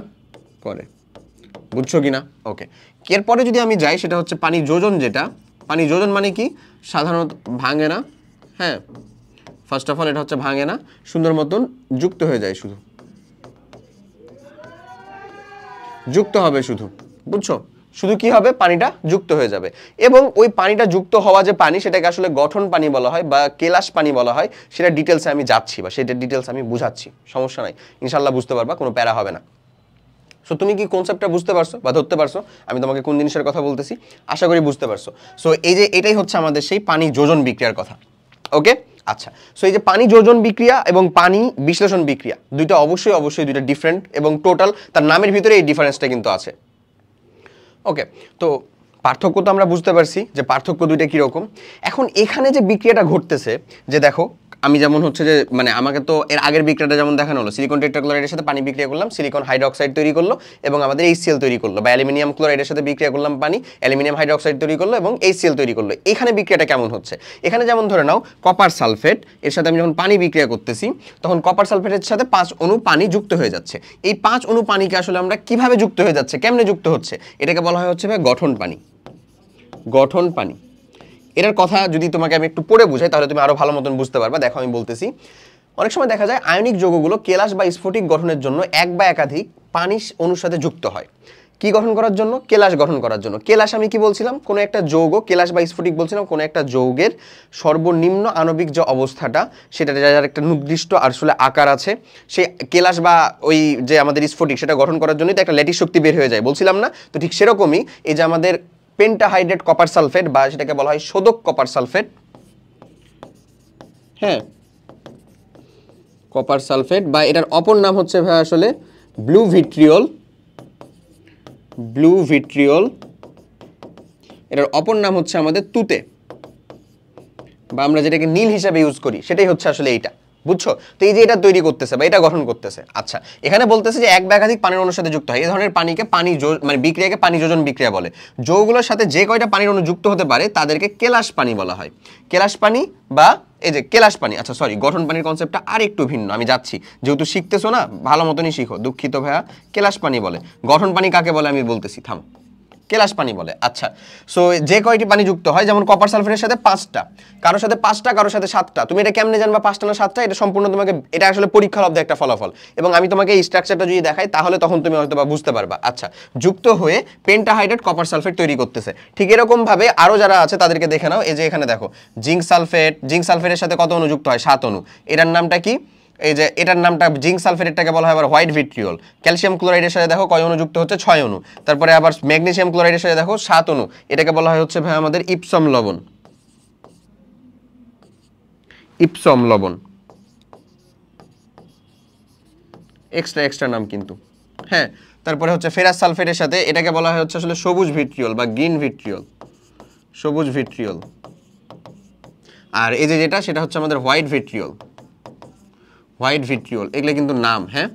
করে। বুঝছো কিনা? ওকে, এরপরে যদি আমি যাই, সেটা হচ্ছে পানি যোজন যেটা। পানি যোজন মানে কি? সাধারণত ভাঙে না, হ্যাঁ, ফার্স্ট অফ অল এটা হচ্ছে ভাঙে না, সুন্দর মতন যুক্ত হয়ে যায়, শুধু যুক্ত হবে শুধু। বুঝছো? শুধু কি হবে? পানিটা যুক্ত হয়ে যাবে। এবং ওই পানিটা যুক্ত হওয়া যে পানি, সেটাকে আসলে গঠন পানি বলা হয় বা কেলাস পানি বলা হয়। সেটা ডিটেলসে আমি যাচ্ছি, বা সেটা ডিটেলস আমি বুঝাচ্ছি, সমস্যা নাই, ইনশাল্লাহ বুঝতে পারবা, কোনো প্যারা হবে না। সো তুমি কি কনসেপ্টটা বুঝতে পারছো বা ধরতে পারছো আমি তোমাকে কোন জিনিসের কথা বলতেছি? আশা করি বুঝতে পারছো। সো এই যে এটাই হচ্ছে আমাদের সেই পানি যোজন বিক্রিয়ার কথা। ওকে, আচ্ছা। সো এই যে পানি যোজন বিক্রিয়া এবং পানি বিশ্লেষণ বিক্রিয়া দুইটা অবশ্যই দুইটা ডিফারেন্ট, এবং টোটাল তার নামের ভিতরে এই ডিফারেন্সটা কিন্তু আছে। ওকে, তো পার্থক্য তো আমরা বুঝতে পারছি যে পার্থক্য দুইটা কীরকম। এখন এখানে যে বিক্রিয়াটা ঘটতেছে, যে দেখো আমি যেমন হচ্ছে যে মানে আমাকে তো এর আগের বিক্রিয়াটা যেমন দেখানো হলো, সিলিকন টেট্রাক্লোরাইডের সাথে পানি বিক্রিয়া করলাম, সিলিকন হাইড্রোক্সাইড তৈরি করলো এবং আমাদের HCl তৈরি করলো, বা অ্যালুমিনিয়াম ক্লোরাইডের সাথে বিক্রিয়া করলাম পানি, অ্যালুমিনিয়াম হাইড্রোক্সাইড তৈরি করলো এবং HCl তৈরি করলো। এখানে বিক্রিয়াটা কেমন হচ্ছে? এখানে যেমন ধরে নাও কপার সালফেট এর সাথে আমি যখন পানি বিক্রিয়া করতেছি, তখন কপার সালফেটের সাথে 5 অণু পানি যুক্ত হয়ে যাচ্ছে। এই 5 অণু পানিকে আসলে আমরা কিভাবে যুক্ত হয়ে যাচ্ছে, কেমনে যুক্ত হচ্ছে, এটাকে বলা হয় হচ্ছে গঠন পানি। গঠন পানি, এটার কথা যদি তোমাকে আমি একটু পড়ে বুঝাই তাহলে তুমি আরো ভালো মতন বুঝতে পারবা। দেখো আমি বলতেছি, অনেক সময় দেখা যায় আয়নিক যৌগগুলো কেলাস বা স্ফটিক গঠনের জন্য এক বা একাধিক পানি অণুর সাথে যুক্ত হয়। কি গঠন করার জন্য? কেলাস গঠন করার জন্য। কেলাস আমি কি বলছিলাম? কোনো একটা যৌগ, কেলাস বা স্ফটিক বলছিলাম কোনো একটা যৌগের সর্বনিম্ন আণবিক যে অবস্থাটা, সেটা যার একটা নির্দিষ্ট আসলে আকার আছে, সেই কেলাস বা ওই যে আমাদের স্ফটিক সেটা গঠন করার জন্যই তো একটা ল্যাটিস শক্তি বের হয়ে যায়, বলছিলাম না? তো ঠিক সেরকমই এই যে আমাদের পেন্টাহাইড্রেট কপার সালফেট, বা সেটাকে বলা হয় শোধক কপার সালফেট, হ্যাঁ কপার সালফেট, বা এটার অপর নাম হচ্ছে ভাই আসলে ব্লু ভিট্রিয়ল। ব্লু ভিট্রিয়ল, এটার অপর নাম হচ্ছে আমাদের তুতে, বা আমরা যেটাকে নীল হিসাবে ইউজ করি সেটাই হচ্ছে আসলে এইটা, বুঝছো? তো এই যে এটা তৈরি করতেছে বা এটা গঠন করতেছে। আচ্ছা, এখানে বলতেছে যে এক বা একাধিক পানির অণুর সাথে যুক্ত হয়, এই ধরনের পানিকে পানি মানে বিক্রিয়াকে পানি যোজন বিক্রিয়া বলে। যৌগগুলোর সাথে যে কয়টা পানির অণু যুক্ত হতে পারে তাদেরকে কেলাস পানি বলা হয়। কেলাস পানি বা এই যে কেলাস পানি, আচ্ছা সরি, গঠন পানির কনসেপ্টটা আর একটু ভিন্ন, আমি যাচ্ছি, যেহেতু শিখতেছো না ভালো মতনই শিখো, দুঃখিত ভাইয়া। কেলাস পানি বলে, গঠন পানি কাকে বলে আমি বলতেছি, থাম। কেলাস পানি বলে। আচ্ছা, সো যে কয়টি পানি যুক্ত হয়, যেমন কপার সালফেটের সাথে 5টা, কারোর সাথে 5টা, কারোর সাথে 7টা। তুমি এটা কেমনে জানবা 5টা না 7টা? এটা সম্পূর্ণ তোমাকে, এটা আসলে পরীক্ষালব্ধ একটা ফলাফল, এবং আমি তোমাকে এই স্ট্রাকচারটা যদি দেখাই তাহলে তখন তুমি হয়তো বা বুঝতে পারবা। আচ্ছা, যুক্ত হয়ে পেন্টাহাইড্রেট কপার সালফেট তৈরি করতেছে। ঠিক এরকম ভাবে আরো যারা আছে তাদেরকে দেখে নাও। এই যে এখানে দেখো জিঙ্ক সালফেট, জিঙ্ক সালফেটের সাথে কত অণু যুক্ত হয়? 7 অণু। এটার নামটা কি? এই যে এটার নামটা জিঙ্ক সালফেটটাকে বলা হয় আবার হোয়াইট ভিট্রিয়ল। ক্যালসিয়াম ক্লোরাইডের সাথে দেখো কয় অণু যুক্ত হচ্ছে? 6 অণু। তারপরে আবার ম্যাগনেসিয়াম ক্লোরাইডের সাথে দেখো 7 অণু, এটাকে বলা হয় হচ্ছে ভাই আমাদের ইপসম লবণ। ইপসম লবণ এক্সট্রা নাম কিন্তু, হ্যাঁ। তারপরে হচ্ছে ফেরাস সালফেটের সাথে, এটাকে বলা হয় হচ্ছে আসলে সবুজ ভিট্রিয়ল বা গ্রিন ভিট্রিয়ল, সবুজ ভিট্রিয়ল। আর এই যে যেটা, সেটা হচ্ছে আমাদের হোয়াইট ভিট্রিয়ল। হোয়াইট ভিট্রিয়ল, এগুলো কিন্তু নাম, হ্যাঁ,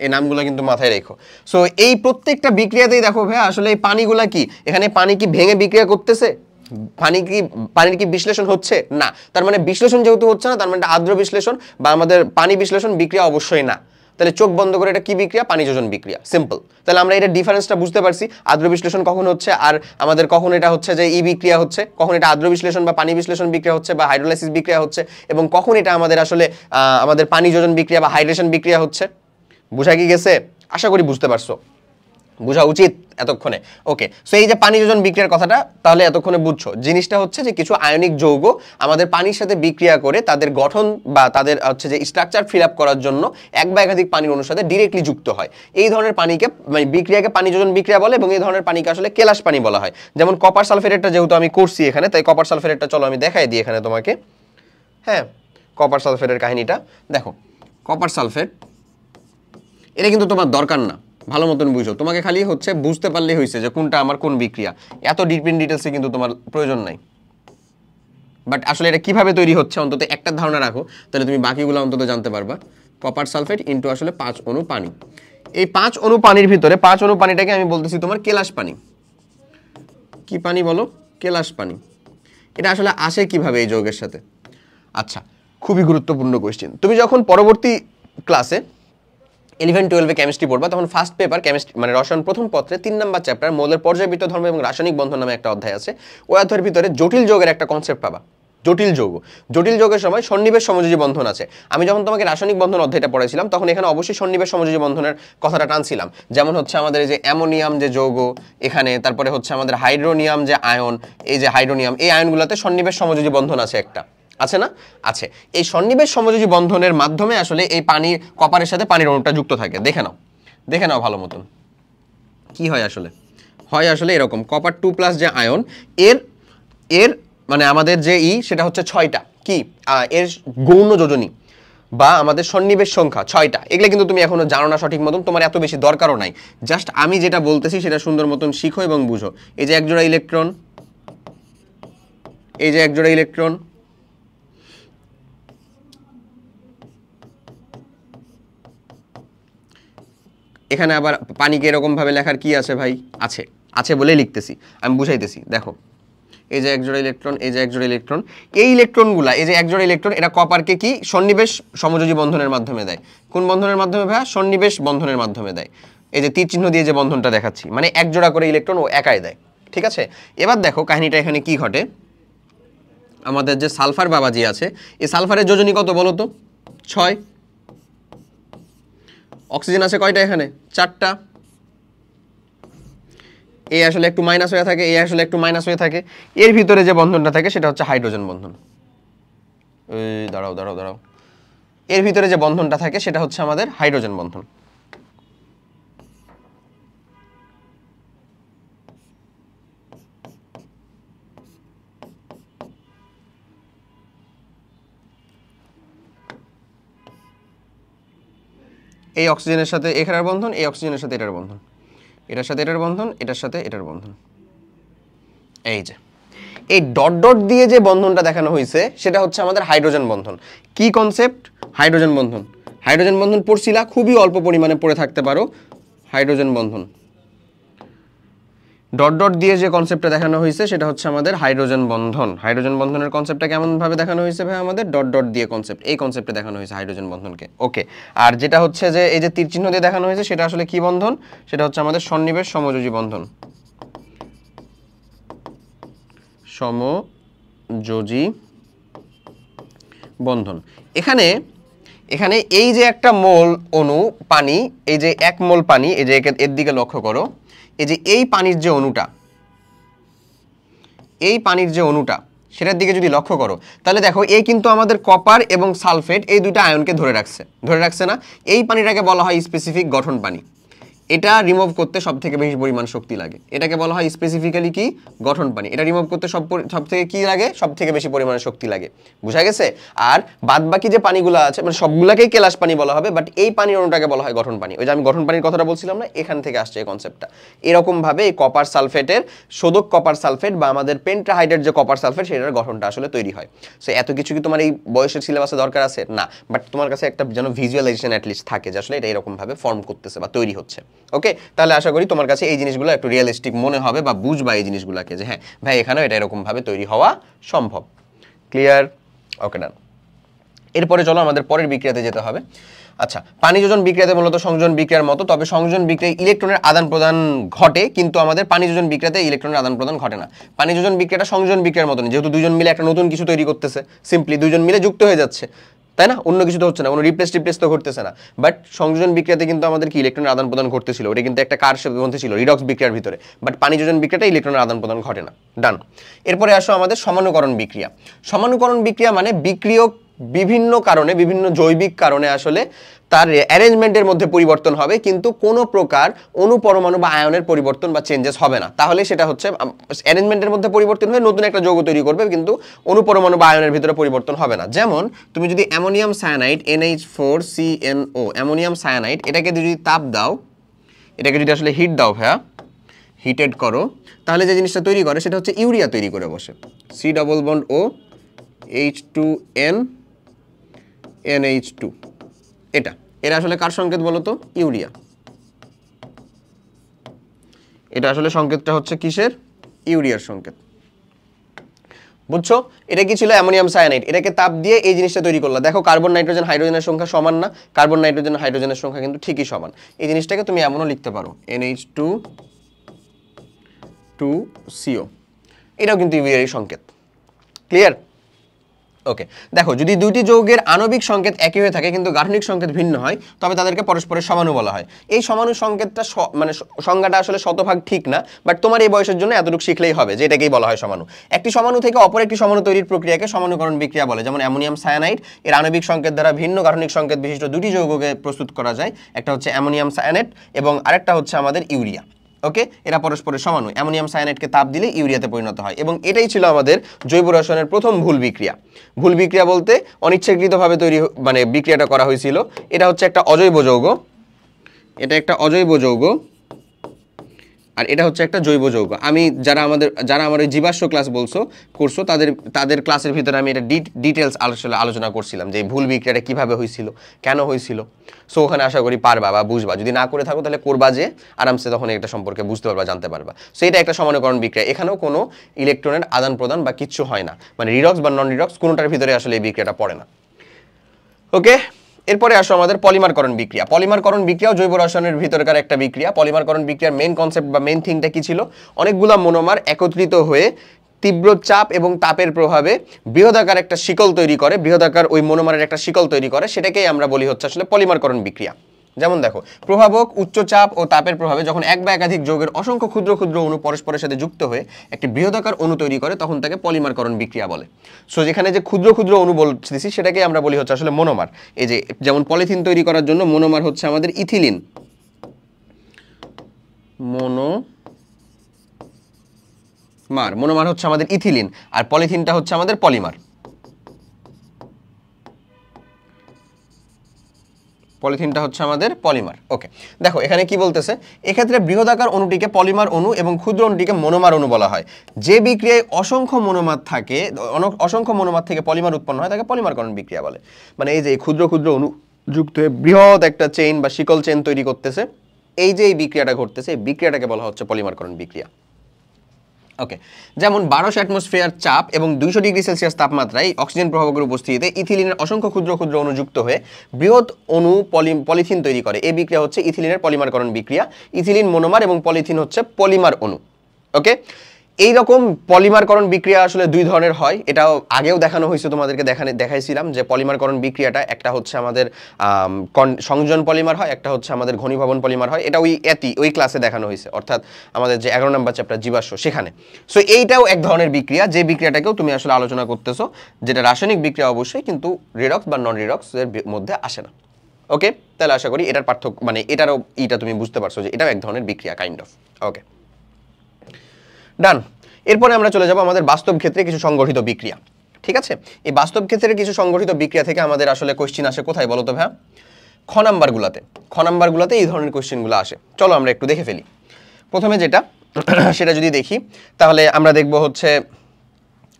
এই নামগুলো কিন্তু মাথায় রেখো। সো এই প্রত্যেকটা বিক্রিয়াতেই দেখো ভাই আসলে এই পানিগুলা কি, এখানে পানি কি ভেঙে বিক্রিয়া করতেছে? পানির কি বিশ্লেষণ হচ্ছে? না। তার মানে বিশ্লেষণ যেহেতু হচ্ছে না, তার মানে আর্দ্র বিশ্লেষণ বা আমাদের পানি বিশ্লেষণ বিক্রিয়া অবশ্যই না। তাহলে চোখ বন্ধ করে এটা কি বিক্রিয়া? পানি যোজন বিক্রিয়া, সিম্পল। তাহলে আমরা এটা ডিফারেন্সটা বুঝতে পারছি, আর্দ্র বিশ্লেষণ কখন হচ্ছে আর আমাদের কখন এটা হচ্ছে যে বিক্রিয়া হচ্ছে, কখন এটা আর্দ্র বিশ্লেষণ বা পানি বিশ্লেষণ বিক্রিয়া হচ্ছে বা হাইড্রোলাইসিস বিক্রিয়া হচ্ছে, এবং কখন এটা আমাদের আসলে আমাদের পানি যোজন বিক্রিয়া বা হাইড্রেশন বিক্রিয়া হচ্ছে। বুঝা কি গেছে? আশা করি বুঝতে পারছো, বোঝা উচিত এতক্ষণে। ওকে, সো এই যে পানি যোজন বিক্রিয়ার কথাটা তাহলে এতক্ষণে বুঝছো। জিনিসটা হচ্ছে যে কিছু আয়নিক যৌগ আমাদের পানির সাথে বিক্রিয়া করে তাদের গঠন বা তাদের হচ্ছে যে স্ট্রাকচার ফিল আপ করার জন্য এক বা একাধিক পানির অণুর সাথে ডিরেক্টলি যুক্ত হয়। এই ধরনের পানিকে মানে বিক্রিয়াকে পানি যোজন বিক্রিয়া বলে, এবং এই ধরনের পানিকে আসলে কেলাস পানি বলা হয়। যেমন কপার সালফেটটা যেহেতু আমি করছি এখানে, তাই কপার সালফেটটা চলো আমি দেখাই দিই এখানে তোমাকে। হ্যাঁ, কপার সালফেটের কাহিনীটা দেখো। কপার সালফেট এটা কিন্তু তোমার দরকার না, ভালো মতন বুঝো, তোমাকে খালি হচ্ছে বুঝতে পারলেই হয়েছে যে কোনটা আমার কোন বিক্রিয়া। এত ডিপ ইন ডিটেলসে কিন্তু তোমার প্রয়োজন নাই, বাট আসলে এটা কিভাবে তৈরি হচ্ছে অন্তত একটা ধারণা রাখো, তাহলে তুমি বাকিগুলো অন্তত জানতে পারবা। কপার সালফেট ইনটু আসলে 5 অণু পানি। এই 5 অণু পানির ভিতরে 5 অণু পানিটাকে আমি বলতেছি তোমার কেলাস পানি। কি পানি বলো? কেলাস পানি। এটা আসলে আসে কিভাবে এই যৌগের সাথে? আচ্ছা, খুবই গুরুত্বপূর্ণ কোয়েশ্চেন। তুমি যখন পরবর্তী ক্লাসে 11-12 কেমিস্ট্রি পড়বা, তখন ফার্স্ট পেপার কেমিস্ট্রি মানে রসায়ন প্রথম পত্রে 3 নম্বর চ্যাপ্টার মৌলের পর্যায়বৃত্ত ধর্ম এবং রাসায়নিক বন্ধন নামে একটা অধ্যায় আছে। ওই অধ্যায়ের ভিতরে জটিল যৌগের একটা কনসেপ্ট পাবা। জটিল যৌগ, জটিল যৌগের সময় সন্নিবেশ সমযোজী বন্ধন আছে। আমি যখন তোমাকে রাসায়নিক বন্ধন অধ্যায়টা পড়াইছিলাম তখন এখানে অবশ্যই সন্নিবেশ সমযোজী বন্ধনের কথাটা টানছিলাম। যেমন হচ্ছে আমাদের এই যে অ্যামোনিয়াম যে যৌগ এখানে, তারপরে হচ্ছে আমাদের হাইড্রোনিয়াম যে আয়ন, এই যে হাইড্রোনিয়াম, এই আয়নগুলোতে সন্নিবেশ সমযোজী বন্ধন আছে একটা, আছে না? আছে। এই সন্নিবেশ সমযোজী বন্ধনের মাধ্যমে আসলে এই পানির কপারের সাথে পানির অণুটা যুক্ত থাকে। দেখে নাও, দেখে নাও ভালো মতন কি হয় আসলে। হয় আসলে এরকম, কপার 2+ যে আয়ন এর এর মানে আমাদের যে সেটা হচ্ছে 6টা, কি এর গৌণ যোজনী বা আমাদের সন্নিবেশ সংখ্যা 6টা। এগুলো কিন্তু তুমি এখনো জানো না সঠিক মতন, তোমার এত বেশি দরকারও নাই। জাস্ট আমি যেটা বলতেছি সেটা সুন্দর মতন শিখো এবং বুঝো। এই যে একজোড়া ইলেকট্রন, এই যে একজোড়া ইলেকট্রন, এখানে আবার পানিকে এরকম ভাবে লেখার কি আছে ভাই? আছে, আছে বলেই লিখতেছি, আমি বুঝাইতেছি। দেখো এই যে একজোড়া ইলেকট্রন, এই যে একজোড়া ইলেকট্রন, এই ইলেকট্রনগুলা, এই যে একজোড়া ইলেকট্রন, এটা কপারকে কি সন্নিবেশ সমযোজী বন্ধনের মাধ্যমে দেয়। কোন বন্ধনের মাধ্যমে ভাইয়া? সন্নিবেশ বন্ধনের মাধ্যমে দেয়। এই যে তীর চিহ্ন দিয়ে যে বন্ধনটা দেখাচ্ছি, মানে এক জোড়া করে ইলেকট্রন ও একাই দেয়। ঠিক আছে, এবার দেখো কাহিনীটা এখানে কি ঘটে। আমাদের যে সালফার বাবাজি আছে, এই সালফারের যোজনী কত বলো তো? 6। অক্সিজেন আছে কয়টা এখানে? 4টা। এই আসলে একটু মাইনাস হয়ে থাকে, এই আসলে একটু মাইনাস হয়ে থাকে। এর ভিতরে যে বন্ধনটা থাকে সেটা হচ্ছে হাইড্রোজেন বন্ধন। এই দাঁড়াও দাঁড়াও দাঁড়াও, এর ভিতরে যে বন্ধনটা থাকে সেটা হচ্ছে আমাদের হাইড্রোজেন বন্ধন। এই অক্সিজেনের সাথে এখানের বন্ধন, এই অক্সিজেনের সাথে এটার বন্ধন, এটার সাথে এটার বন্ধন, এটার সাথে এটার বন্ধন। এই যে এই ডট ডট দিয়ে যে বন্ধনটা দেখানো হয়েছে সেটা হচ্ছে আমাদের হাইড্রোজেন বন্ধন। কি কনসেপ্ট? হাইড্রোজেন বন্ধন। হাইড্রোজেন বন্ধন পড়ছিলা, খুবই অল্প পরিমাণে পড়ে থাকতে পারো। হাইড্রোজেন বন্ধন, ডট ডট দিয়ে যে কনসেপ্টটা দেখানো হয়েছে সেটা হচ্ছে আমাদের হাইড্রোজেন বন্ধন। হাইড্রোজেন বন্ধনের কনসেপ্টটা কেমন ভাবে দেখানো হয়েছে ভাই? আমাদের ডট ডট দিয়ে কনসেপ্ট, এই কনসেপ্টে দেখানো হয়েছে হাইড্রোজেন বন্ধনকে। ওকে, আর যেটা হচ্ছে যে এই যে তীর চিহ্ন দিয়ে দেখানো হয়েছে সেটা আসলে কি বন্ধন? সেটা হচ্ছে আমাদের সন্নিবেশ সমযোজী বন্ধন। সমযোজী বন্ধন। এখানে এখানে এই যে একটা মোল অণু পানি, এই যে 1 মোল পানি, এই যে এর দিকে লক্ষ্য করো, এই যে এই পানির যে অণুটা, এই পানির যে অণুটা সেটার দিকে যদি লক্ষ্য করো তাহলে দেখো এই কিন্তু আমাদের কপার এবং সালফেট এই দুইটা আয়নকে ধরে রাখছে না। এই পানিটাকে বলা হয় স্পেসিফিক গঠন পানি। এটা রিমুভ করতে সবথেকে বেশি পরিমাণ শক্তি লাগে, এটাকে বলা হয় স্পেসিফিক্যালি কি? গঠন পানি। এটা রিমুভ করতে সবথেকে কি লাগে? সবথেকে বেশি পরিমাণে শক্তি লাগে। বুঝা গেছে? আর বাদবাকি যে পানিগুলো আছে মানে সবগুলাকেই কেলাস পানি বলা হবে, বাট এই পানির অণুটাকে বলা হয় গঠন পানি। ওই যে আমি গঠন পানির কথাটা বলছিলাম না, এখান থেকে আসছে এই কনসেপ্টটা। এরকম ভাবে এই কপার সালফেটের শোধক কপার সালফেট বা আমাদের পেন্টাহাইড্রেট যে কপার সালফেট সেটার গঠনটা আসলে তৈরি হয়। সো এত কিছু কি তোমার এই বয়সের সিলেবাসে দরকার আছে? না, বাট তোমার কাছে একটা যেন ভিজুয়ালাইজেশন অ্যাটলিস্ট থাকে যে আসলে এটা এরকম ভাবে ফর্ম করতেছে বা তৈরি হচ্ছে। ওকে, তাহলে আশা করি তোমার কাছে এই জিনিসগুলো একটু রিয়েলিস্টিক মনে হবে বা বুঝবা এই জিনিসগুলোকে যে হ্যাঁ ভাই এখানেও এটা এরকম ভাবে তৈরি হওয়া সম্ভব। ক্লিয়ার? ওকে, ডান। এরপরে চলো আমাদের পরের বিক্রিয়াতে যেতে হবে। আচ্ছা, পানি যোজন বিক্রিয়াতে মূলত সংযোজন বিক্রিয়ার মতো, তবে সংযোজন বিক্রিয়ায় ইলেকট্রনের আদান প্রদান ঘটে, কিন্তু আমাদের পানি যোজন বিক্রিয়াতে ইলেকট্রনের আদান প্রদান ঘটে না। পানি যোজন বিক্রিয়াটা সংযোজন বিক্রিয়ার মতো, যেহেতু দুজন মিলে একটা নতুন কিছু তৈরি করতেছে, সিম্পলি দুজন মিলে যুক্ত হয়ে যাচ্ছে, তাই না? অন্য কিছু তো হচ্ছে না, কোনো রিপ্লেস তো ঘটতেছে না। বাট সংযোজন বিক্রিয়াতে কিন্তু আমাদের কি ইলেকট্রনের আদান প্রদান ঘটতেছিল, ওটা কিন্তু একটা কার মধ্যে ছিল, রিডক্স বিক্রিয়ার ভিতরে। বাট পানি যোজন বিক্রিয়াটা ইলেকট্রনের আদান প্রদান ঘটে না। ডান। এরপরে আসো আমাদের সমানুকরণ বিক্রিয়া। সমানুকরণ বিক্রিয়া মানে বিক্রিয়ক বিভিন্ন কারণে, বিভিন্ন জৈবিক কারণে আসলে তার অ্যারেঞ্জমেন্টের মধ্যে পরিবর্তন হবে, কিন্তু কোনো প্রকার অণুপরমাণু বা আয়নের পরিবর্তন বা চেঞ্জেস হবে না। তাহলে সেটা হচ্ছে অ্যারেঞ্জমেন্টের মধ্যে পরিবর্তন হয়ে নতুন একটা যৌগ তৈরি করবে, কিন্তু অণুপরমাণু বা আয়নের ভিতরে পরিবর্তন হবে না। যেমন তুমি যদি ammonium cyanide NH4CnO, ammonium cyanide, এটাকে যদি তাপ দাও, এটাকে যদি আসলে হিট দাও ভাইয়া, হিটেড করো, তাহলে যে জিনিসটা তৈরি করে সেটা হচ্ছে ইউরিয়া তৈরি করে বসে। C double bond O H2N NH2, এটা এর আসলে কার সংকেত বলো তো? ইউরিয়া। এটা আসলে সংকেতটা হচ্ছে কিসের? ইউরিয়ার সংকেত। বুঝছো? এটা কি ছিল? Ammonium cyanide. এটাকে তাপ দিয়ে এই জিনিসটা তৈরি করলা। দেখো কার্বন নাইট্রোজেন হাইড্রোজেনের সংখ্যা সমান না? কার্বন নাইট্রোজেন হাইড্রোজেনের সংখ্যা কিন্তু ঠিকই সমান। এই জিনিসটাকে তুমি এমনও লিখতে পারো NH2CO, এটাও কিন্তু ইউরিয়ারই সংকেত। ক্লিয়ার? ওকে, দেখো যদি দুইটি যৌগের আণবিক সংকেত একই হয়ে থাকে কিন্তু গাঠনিক সংকেত ভিন্ন হয় তবে তাদেরকে পরস্পরের সমাণু বলা হয়। এই সমাণু সংকেতটা মানে সংজ্ঞাটা আসলে শতভাগ ঠিক না, বাট তোমার এই বয়সের জন্য এতটুকু শিখলেই হবে যে এটাকেই বলা হয় সমাণু। একটি সমাণু থেকে অপর একটি সমাণু তৈরির প্রক্রিয়াকে সমাণুকরণ বিক্রিয়া বলে। যেমন অ্যামোনিয়াম সায়ানাইড এর আণবিক সংকেত দ্বারা ভিন্ন গাঠনিক সংকেত বিশিষ্ট দুটি যৌগকে প্রস্তুত করা যায়, একটা হচ্ছে অ্যামোনিয়াম সায়ানাইড এবং আরেকটা হচ্ছে আমাদের ইউরিয়া। ওকে, এরা পরস্পরের সমাণু। অ্যামোনিয়াম সায়ানাইডকে তাপ দিলে ইউরিয়াতে পরিণত হয় এবং এটাই ছিল আমাদের জৈব রসায়নের প্রথম ভুল বিক্রিয়া। ভুল বিক্রিয়া বলতে অনিচ্ছাকৃতভাবে তৈরি মানে বিক্রিয়াটা করা হয়েছিল। এটা হচ্ছে একটা অজৈব যৌগ, এটা একটা অজৈব যৌগ, আর এটা হচ্ছে একটা জৈব যৌগ। আমি যারা আমার ওই জীবাশ্ম ক্লাস করছো তাদের ক্লাসের ভিতরে আমি এটা ডিটেলস আলোচনা করছিলাম যে ভুল বিক্রিয়াটা কিভাবে হয়েছিল, কেন হয়েছিল। সো ওখানে আশা করি পারবা বা বুঝবা, যদি না করে থাকো তাহলে করবা যে আরামসে, তখন এটা সম্পর্কে বুঝতে পারবা, জানতে পারবা। সো এটা একটা সমানুকরণ বিক্রিয়া, এখানেও কোনো ইলেকট্রনের আদান প্রদান বা কিচ্ছু হয় না, মানে রিডক্স বা নন রিডক্স কোনোটার ভিতরে আসলে এই বিক্রিয়াটা পড়ে না। ওকে, এরপরে আসো আমাদের পলিমারকরণ বিক্রিয়া। পলিমারকরণ বিক্রিয়াও জৈব রসায়নের ভিতরকার একটা বিক্রিয়া। পলিমারকরণ বিক্রিয়ার মেইন কনসেপ্ট বা মেইন থিংটা কি ছিল? অনেকগুলা মনোমার একত্রিত হয়ে তীব্র চাপ এবং তাপের প্রভাবে বৃহদাকার একটা শিকল তৈরি করে, বৃহদাকার ওই মনোমারের একটা শিকল তৈরি করে, সেটাকেই আমরা বলি হচ্ছে আসলে পলিমারকরণ বিক্রিয়া। যেমন দেখো, প্রভাবক উচ্চ চাপ ও তাপের প্রভাবে যখন এক বা একাধিক যৌগের অসংখ্য ক্ষুদ্র ক্ষুদ্র অণু পরস্পরের সাথে যুক্ত হয়ে একটি বৃহদাকার অণু তৈরি করে তখন তাকে পলিমারকরণ বিক্রিয়া বলে। সো যেখানে যে ক্ষুদ্র ক্ষুদ্র অণু বলতেছি সেটাকে আমরা বলি হচ্ছে আসলে মনোমার। এই যে যেমন পলিথিন তৈরি করার জন্য মনোমার হচ্ছে আমাদের ইথিলিন, মনোমার হচ্ছে আমাদের ইথিলিন, আর পলিথিনটা হচ্ছে আমাদের পলিমার। পলিথিনটা হচ্ছে আমাদের পলিমার। ওকে, দেখো এখানে কি বলতেছে, এক্ষেত্রে বৃহদাকার অণুটিকে পলিমার অণু এবং ক্ষুদ্র অণুটিকে মনোমার অণু বলা হয়। যে বিক্রিয়ায় অসংখ্য মনোমার থাকে, অসংখ্য মনোমার থেকে পলিমার উৎপন্ন হয় তাকে পলিমারকরণ বিক্রিয়া বলে। মানে এই যে ক্ষুদ্র ক্ষুদ্র অণু যুক্ত হয়ে বৃহৎ একটা চেইন বা শিকল চেইন তৈরি করতেছে, এই যে এই বিক্রিয়াটা ঘটতেছে, এই বিক্রিয়াটাকে বলা হচ্ছে পলিমারকরণ বিক্রিয়া। ওকে, যেমন 1200 অ্যাটমসফিয়ার চাপ এবং 200 ডিগ্রি সেলসিয়াস তাপমাত্রায় অক্সিজেন প্রভাবকের উপস্থিতিতে ইথিলিনের অসংখ্য ক্ষুদ্র ক্ষুদ্র অণু যুক্ত হয়ে বৃহৎ অণু পলিথিন তৈরি করে। এই বিক্রিয়া হচ্ছে ইথিলিনের পলিমারকরণ বিক্রিয়া। ইথিলিন মনোমার এবং পলিথিন হচ্ছে পলিমার অণু। ওকে, এইরকম পলিমারকরণ বিক্রিয়া আসলে দুই ধরনের হয়, এটাও আগেও দেখানো হয়েছে, তোমাদেরকে দেখাইছিলাম যে পলিমারকরণ বিক্রিয়াটা একটা হচ্ছে আমাদের সংযোজন পলিমার হয়, একটা হচ্ছে আমাদের ঘনীভবন পলিমার হয়। এটা ওই ক্লাসে দেখানো হয়েছে, অর্থাৎ আমাদের যে 11 নম্বর চ্যাপ্টার জীবাশ্ম সেখানে। সো এইটাও এক ধরনের বিক্রিয়া, যে বিক্রিয়াটাকেও তুমি আসলে আলোচনা করতেছো, যেটা রাসায়নিক বিক্রিয়া অবশ্যই, কিন্তু রিডক্স বা নন রিডক্স এর মধ্যে আসে না। ওকে, তাহলে আশা করি এটার পার্থক্য মানে এটারও তুমি বুঝতে পারছো যে এটাও এক ধরনের বিক্রিয়া কাইন্ড অফ। ওকে, ডান। এরপরে আমরা চলে যাব আমাদের বাস্তব ক্ষেত্রে কিছু সংগঠিত বিক্রিয়া। ঠিক আছে, এই বাস্তব ক্ষেত্রের কিছু সংগঠিত বিক্রিয়া থেকে আমাদের আসলে কোশ্চিন আসে কোথায় বলো তো ভাইয়া? খ নাম্বারগুলোতে এই ধরনের কোশ্চিনগুলো আসে। চলো আমরা একটু দেখে ফেলি। প্রথমে যেটা সেটা যদি দেখি তাহলে আমরা দেখব হচ্ছে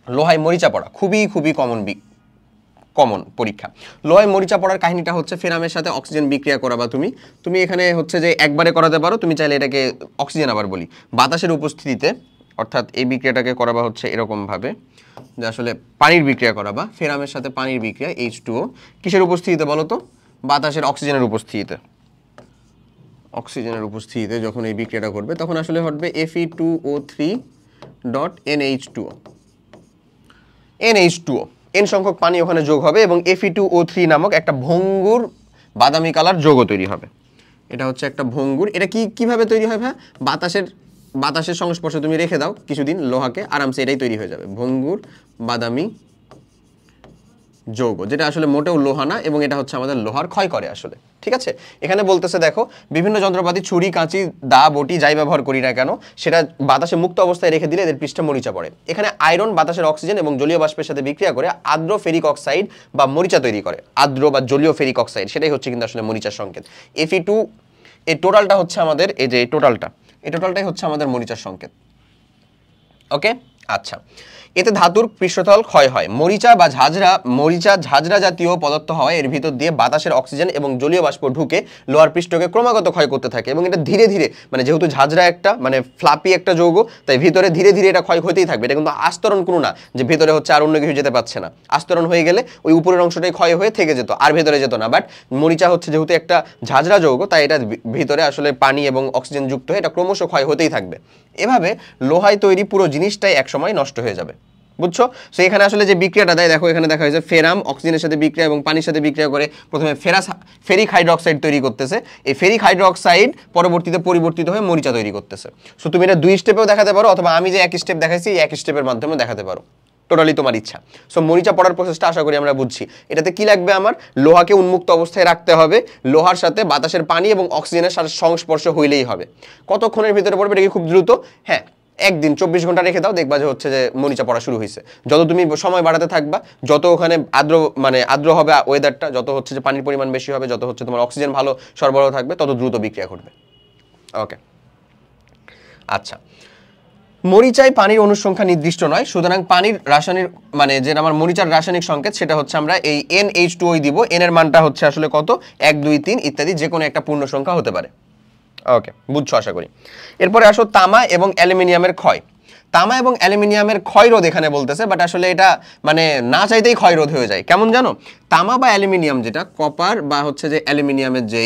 লোহায় মরিচা পড়া, খুবই খুবই কমন পরীক্ষা। লোহায় মরিচা পড়ার কাহিনীটা হচ্ছে ফেরামের সাথে অক্সিজেন বিক্রিয়া করাবা তুমি এখানে হচ্ছে যে একবারে করাতে পারো, তুমি চাইলে এটাকে অক্সিজেন আবার বলি, বাতাসের উপস্থিতিতে, অর্থাৎ এই বিক্রিয়াটাকে করাবা হচ্ছে এরকমভাবে যে আসলে পানির বিক্রিয়া করাবা, ফেরামের সাথে পানির বিক্রিয়া H2O, কিসের উপস্থিতিতে বলো তো? বাতাসের অক্সিজেনের উপস্থিতিতে যখন এই বিক্রিয়াটা করবে তখন আসলে ঘটবে Fe2O3.NH2O, n সংখ্যক পানি ওখানে যোগ হবে এবং Fe2O3 নামক একটা ভঙ্গুর বাদামি কালার যৌগ তৈরি হবে। এটা হচ্ছে একটা ভঙ্গুর। এটা কিভাবে তৈরি হয় ভাই? বাতাসের সংস্পর্শে তুমি রেখে দাও কিছুদিন লোহাকে, আরামসে এটাই তৈরি হয়ে যাবে, ভঙ্গুর বাদামি যৌগ, যেটা আসলে মোটেও লোহা না এবং এটা হচ্ছে আমাদের লোহার ক্ষয় করে আসলে। ঠিক আছে, এখানে বলতেছে দেখো বিভিন্ন যন্ত্রপাতি, ছুরি, কাঁচি, দা, বটি যাই ব্যবহার করি না কেন, সেটা বাতাসে মুক্ত অবস্থায় রেখে দিলে এদের পৃষ্ঠে মরিচা পড়ে। এখানে আয়রন বাতাসের অক্সিজেন এবং জলীয় বাষ্পের সাথে বিক্রিয়া করে আর্দ্র ফেরিক অক্সাইড বা মরিচা তৈরি করে, আর্দ্র বা জলীয় ফেরিক অক্সাইড, সেটাই হচ্ছে কিন্তু আসলে মরিচার সংকেত। Fe2, এই টোটালটা হচ্ছে আমাদের, এই যে এই টোটালটাই হচ্ছে আমাদের মরিচার সংকেত। ওকে, আচ্ছা, এতে ধাতুর পৃষ্ঠতল ক্ষয় হয়। মরিচা ঝাঁঝরা জাতীয় পদার্থ হওয়ায় এর ভিতর দিয়ে বাতাসের অক্সিজেন এবং জলীয় বাষ্প ঢুকে লোহার পৃষ্ঠকে ক্রমাগত ক্ষয় করতে থাকে এবং এটা ধীরে ধীরে, মানে যেহেতু ঝাঁঝরা একটা মানে ফ্লাপি একটা যৌগ, তাই ভিতরে ধীরে ধীরে এটা ক্ষয় হতেই থাকবে। এটা কিন্তু আস্তরণ কোনো না যে ভেতরে হচ্ছে আর অন্য কিছু যেতে পারছে না। আস্তরণ হয়ে গেলে ওই উপরের অংশটাই ক্ষয় হয়ে থেকে যেত, আর ভেতরে যেত না। বাট মরিচা হচ্ছে যেহেতু একটা ঝাঁঝরা যৌগ, তাই এটা ভিতরে আসলে পানি এবং অক্সিজেন যুক্ত হয়ে এটা ক্রমশ ক্ষয় হতেই থাকবে। এভাবে লোহায় তৈরি পুরো জিনিসটাই একসময় নষ্ট হয়ে যাবে। বুঝছো? সো এখানে আসলে যে বিক্রিয়াটা দেয় দেখো, এখানে দেখা হয়েছে ফেরাম অক্সিজেনের সাথে বিক্রিয়া এবং পানির সাথে বিক্রিয়া করে প্রথমে ফেরিক হাইড্রোক্সাইড তৈরি করতেছে। এই ফেরিক হাইড্রোক্সাইড পরবর্তীতে পরিবর্তিত হয়ে মরিচা তৈরি করতেছে। সো তুমি এটা 2 স্টেপেও দেখাতে পারো, অথবা আমি যে এক স্টেপ দেখাইছি এই এক স্টেপের মাধ্যমে দেখাতে পারো, টোটালি তোমার ইচ্ছা। সো মরিচা পড়ার প্রসেসটা আশা করি আমরা বুঝছি। এটাতে কি লাগবে, আমার লোহাকে উন্মুক্ত অবস্থায় রাখতে হবে, লোহার সাথে বাতাসের পানি এবং অক্সিজেনের সাথে সংস্পর্শ হইলেই হবে। কতক্ষণের ভিতরে পড়বে, এটা কি খুব দ্রুত? হ্যাঁ, একদিন 24 ঘন্টা রেখে দাও, দেখবা যে হচ্ছে যে মরিচা পড়া শুরু হয়েছে। যত তুমি সময় বাড়াতে থাকবা, যত ওখানে আর্দ্র হবে ওয়েদারটা, যত হচ্ছে যে পানির পরিমাণ বেশি হবে, যত হচ্ছে তোমার অক্সিজেন ভালো সরবরাহ থাকবে, তত দ্রুত বিক্রিয়া ঘটবে। ওকে, আচ্ছা, মরিচায় পানির অনুসংখ্যা নির্দিষ্ট নয়, সুতরাং পানির রাসায়নিক যেটা আমার মরিচার রাসায়নিক সংকেত সেটা হচ্ছে আমরা এই NH2O দিব। এন এর মানটা হচ্ছে আসলে কত, 1 2 3 ইত্যাদি, যে কোনো একটা পূর্ণ সংখ্যা হতে পারে। ওকে, বুঝছো আশা করি। এরপরে আসো তামা এবং অ্যালুমিনিয়ামের ক্ষয়। তামা এবং অ্যালুমিনিয়ামের ক্ষয়রোধ এখানে বলতেছে, বাট আসলে এটা না চাইতেই ক্ষয়রোধ হয়ে যায়। কেমন জানো? তামা বা অ্যালুমিনিয়াম, যেটা কপার বা হচ্ছে যে অ্যালুমিনিয়ামের যে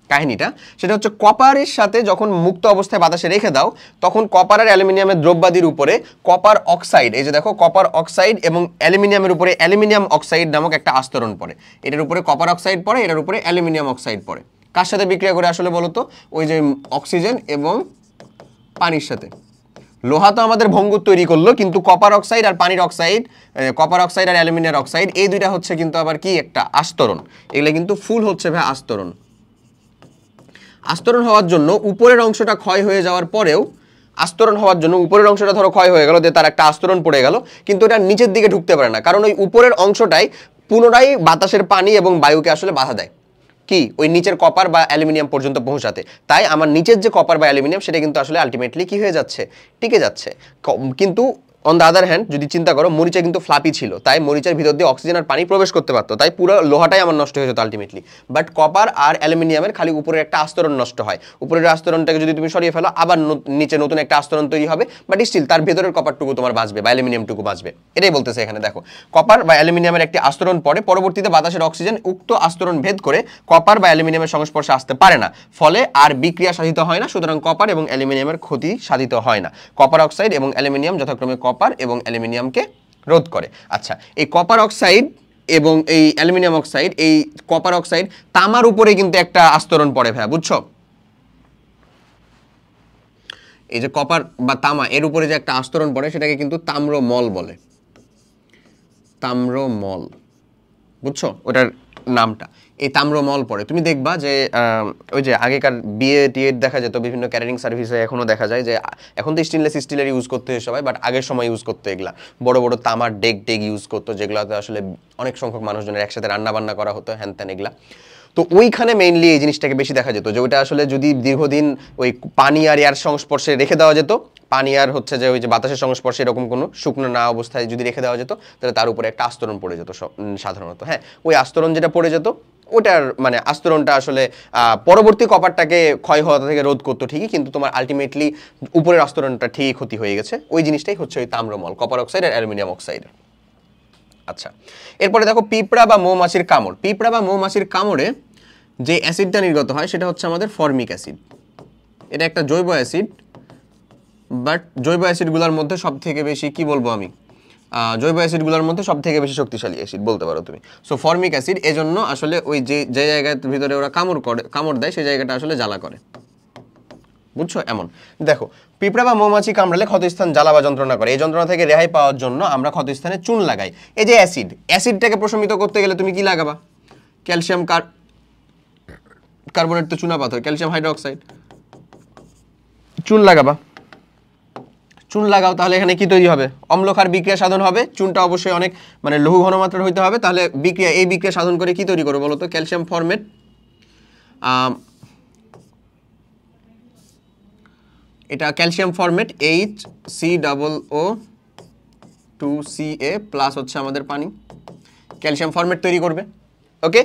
কাহিনীটা, সেটা হচ্ছে কপারের সাথে যখন মুক্ত অবস্থায় বাতাসে রেখে দাও, তখন কপার আর অ্যালুমিনিয়ামের দ্রব্যাদির উপরে কপার অক্সাইড, এই যে দেখো কপার অক্সাইড এবং অ্যালুমিনিয়ামের উপরে অ্যালুমিনিয়াম অক্সাইড নামক একটা আস্তরণ পড়ে। এটার উপরে কপার অক্সাইড পড়ে, এটার উপরে অ্যালুমিনিয়াম অক্সাইড পড়ে। কার সাথে বিক্রিয়া করে আসলে বলো তো? ওই যে অক্সিজেন এবং পানির সাথে। লোহা তো আমাদের ভঙ্গুর তৈরি করলো, কিন্তু কপার অক্সাইড আর পানির অক্সাইড, কপার অক্সাইড আর অ্যালুমিনিয়াম অক্সাইড, এই দুইটা হচ্ছে কিন্তু আবার কি একটা আস্তরণ। এগুলো কিন্তু ফুল হচ্ছে ভাই আস্তরণ। আস্তরণ হওয়ার জন্য উপরের অংশটা ক্ষয় হয়ে যাওয়ার পরেও, আস্তরণ হওয়ার জন্য উপরের অংশটা ধরো ক্ষয় হয়ে গেল, যে তার একটা আস্তরণ পড়ে গেল, কিন্তু এটা নিচের দিকে ঢুকতে পারে না, কারণ ওই উপরের অংশটাই পুনরায় বাতাসের পানি এবং বায়ুকে আসলে বাধা দেয় কি ওই নিচের কপার বা অ্যালুমিনিয়াম পর্যন্ত পৌঁছাতে। তাই আমার নিচের যে কপার বা অ্যালুমিনিয়াম সেটা কিন্তু আসলে আলটিমেটলি কি হয়ে যাচ্ছে, টিকে যাচ্ছে। কিন্তু অন দ্য আদার হ্যান্ড যদি চিন্তা করো, মরিচা কিন্তু ফ্লাপি ছিল, তাই মরিচার ভিতর দিয়ে অক্সিজেন আর পানি প্রবেশ করতে পারতো, তাই পুরো লোহাটাই আমার নষ্ট হয়ে যেত আলটিমেটলি। বাট কপার আর অ্যালুমিনিয়ামের খালি উপরের একটা আস্তরণ নষ্ট হয়, উপরের আস্তরণটাকে যদি তুমি সরিয়ে ফেলো, আবার নিচে নতুন একটা আস্তরণ তৈরি হবে, বাট স্টিল তার ভেতরের কপারটুকু তোমার বাঁচবে বা অ্যালুমিনিয়ামটুকু বাঁচবে। এটাই বলতেছে এখানে। দেখো, কপার বা অ্যালুমিনিয়ামের একটি আস্তরণ পড়ে, পরবর্তীতে বাতাসের অক্সিজেন উক্ত আস্তরণ ভেদ করে কপার বা অ্যালুমিনিয়ামের সংস্পর্শে আসতে পারে না, ফলে আর বিক্রিয়া সাধিত হয় না, সুতরাং কপার এবং অ্যালুমিনিয়ামের ক্ষতি সাধিত হয় না। কপার অক্সাইড এবং অ্যালুমিনিয়াম যথাক্রমে কপার এবং অ্যালুমিনিয়ামকে রোধ করে। আচ্ছা, এই কপার অক্সাইড এবং এই অ্যালুমিনিয়াম অক্সাইড, এই কপার অক্সাইড তামার উপরে কিন্তু একটা আস্তরণ পড়ে ভাইয়া, বুঝছো? এই যে কপার বা তামা, এর উপরে যে একটা আস্তরণ পড়ে সেটাকে কিন্তু তাম্রমল বলে, তাম্রমল, বুঝছো ওটার নামটা? এই তাম্রমল পড়ে। তুমি দেখবা যে ওই যে আগেকার বিয়ে টিএড দেখা যেত বিভিন্ন ক্যাটারিং সার্ভিসে, এখনো দেখা যায় যে এখন তো স্টেনলেস স্টিলের ইউজ করতে হয় সবাই, বাট আগের সময় ইউজ করতে এগুলা বড় বড় তামার ডেক ইউজ করতো, যেগুলোতে আসলে অনেক সংখ্যক মানুষজনের একসাথে রান্না বান্না করা হতো, হ্যান ত্যান এগুলা। তো ওইখানে মেইনলি এই জিনিসটাকে বেশি দেখা যেত, যে ওইটা আসলে যদি দীর্ঘদিন ওই পানি আর এয়ার সংস্পর্শে রেখে দেওয়া যেত, পানি আর হচ্ছে যে ওই যে বাতাসের সংস্পর্শে এরকম কোনো শুকনো না অবস্থায় যদি রেখে দেওয়া যেত, তাহলে তার উপরে একটা আস্তরণ পড়ে যেত সাধারণত। হ্যাঁ, ওই আস্তরণ যেটা পড়ে যেত, ওটার আস্তরণটা আসলে পরবর্তী কপারটাকে ক্ষয় হওয়া থেকে রোধ করতো ঠিকই, কিন্তু তোমার আলটিমেটলি উপরের আস্তরণটা ঠিকই ক্ষতি হয়ে গেছে। ওই জিনিসটাই হচ্ছে ওই তাম্রমল, কপার অক্সাইড আর অ্যালুমিনিয়াম অক্সাইড। আচ্ছা, এরপরে দেখো পিঁপড়া বা মৌমাছির কামড়। পিঁপড়া বা মৌমাছির কামড়ে যে অ্যাসিডটা নির্গত হয় সেটা হচ্ছে আমাদের ফর্মিক অ্যাসিড। এটা একটা জৈব অ্যাসিড, বাট জৈব অ্যাসিডগুলোর মধ্যে সব থেকে বেশি কি বলবো আমি, জৈব অ্যাসিডগুলোর মধ্যে সব থেকে বেশি শক্তিশালী অ্যাসিড বলতে পারো তুমি। সো ফর্মিক অ্যাসিড, এজন্য আসলে ওই যে জায়গার ভিতরে ওরা কামড় দেয় সেই জায়গাটা আসলে জ্বালা করে, বুঝছো? এমন দেখো, পিঁপড়া বা মৌমাছি কামড়ালে ক্ষতস্থান জ্বালা বা যন্ত্রণা করে। এই যন্ত্রণা থেকে রেহাই পাওয়ার জন্য আমরা ক্ষতস্থানে চুন লাগাই। এই যে অ্যাসিডটাকে প্রশমিত করতে গেলে তুমি কি লাগাবা? ক্যালসিয়াম কার্বনেট তো চুনা পাথর, ক্যালসিয়াম হাইড্রোক্সাইড, চুন লাগাবা। চুন লাগাও, তাহলে এখানে কি তৈরি হবে? অম্লক্ষার বিক্রিয়া সাধন হবে। চুনটা অবশ্যই অনেক লঘু ঘনমাত্রার হইতে হবে, তাহলে এই বিক্রিয়া সাধন করে কি তৈরি করবে বলো তো? ক্যালসিয়াম ফরমেট, এটা ক্যালসিয়াম ফরমেট HCOO2Ca প্লাস হচ্ছে আমাদের পানি, ক্যালসিয়াম ফরমেট তৈরি করবে। ওকে,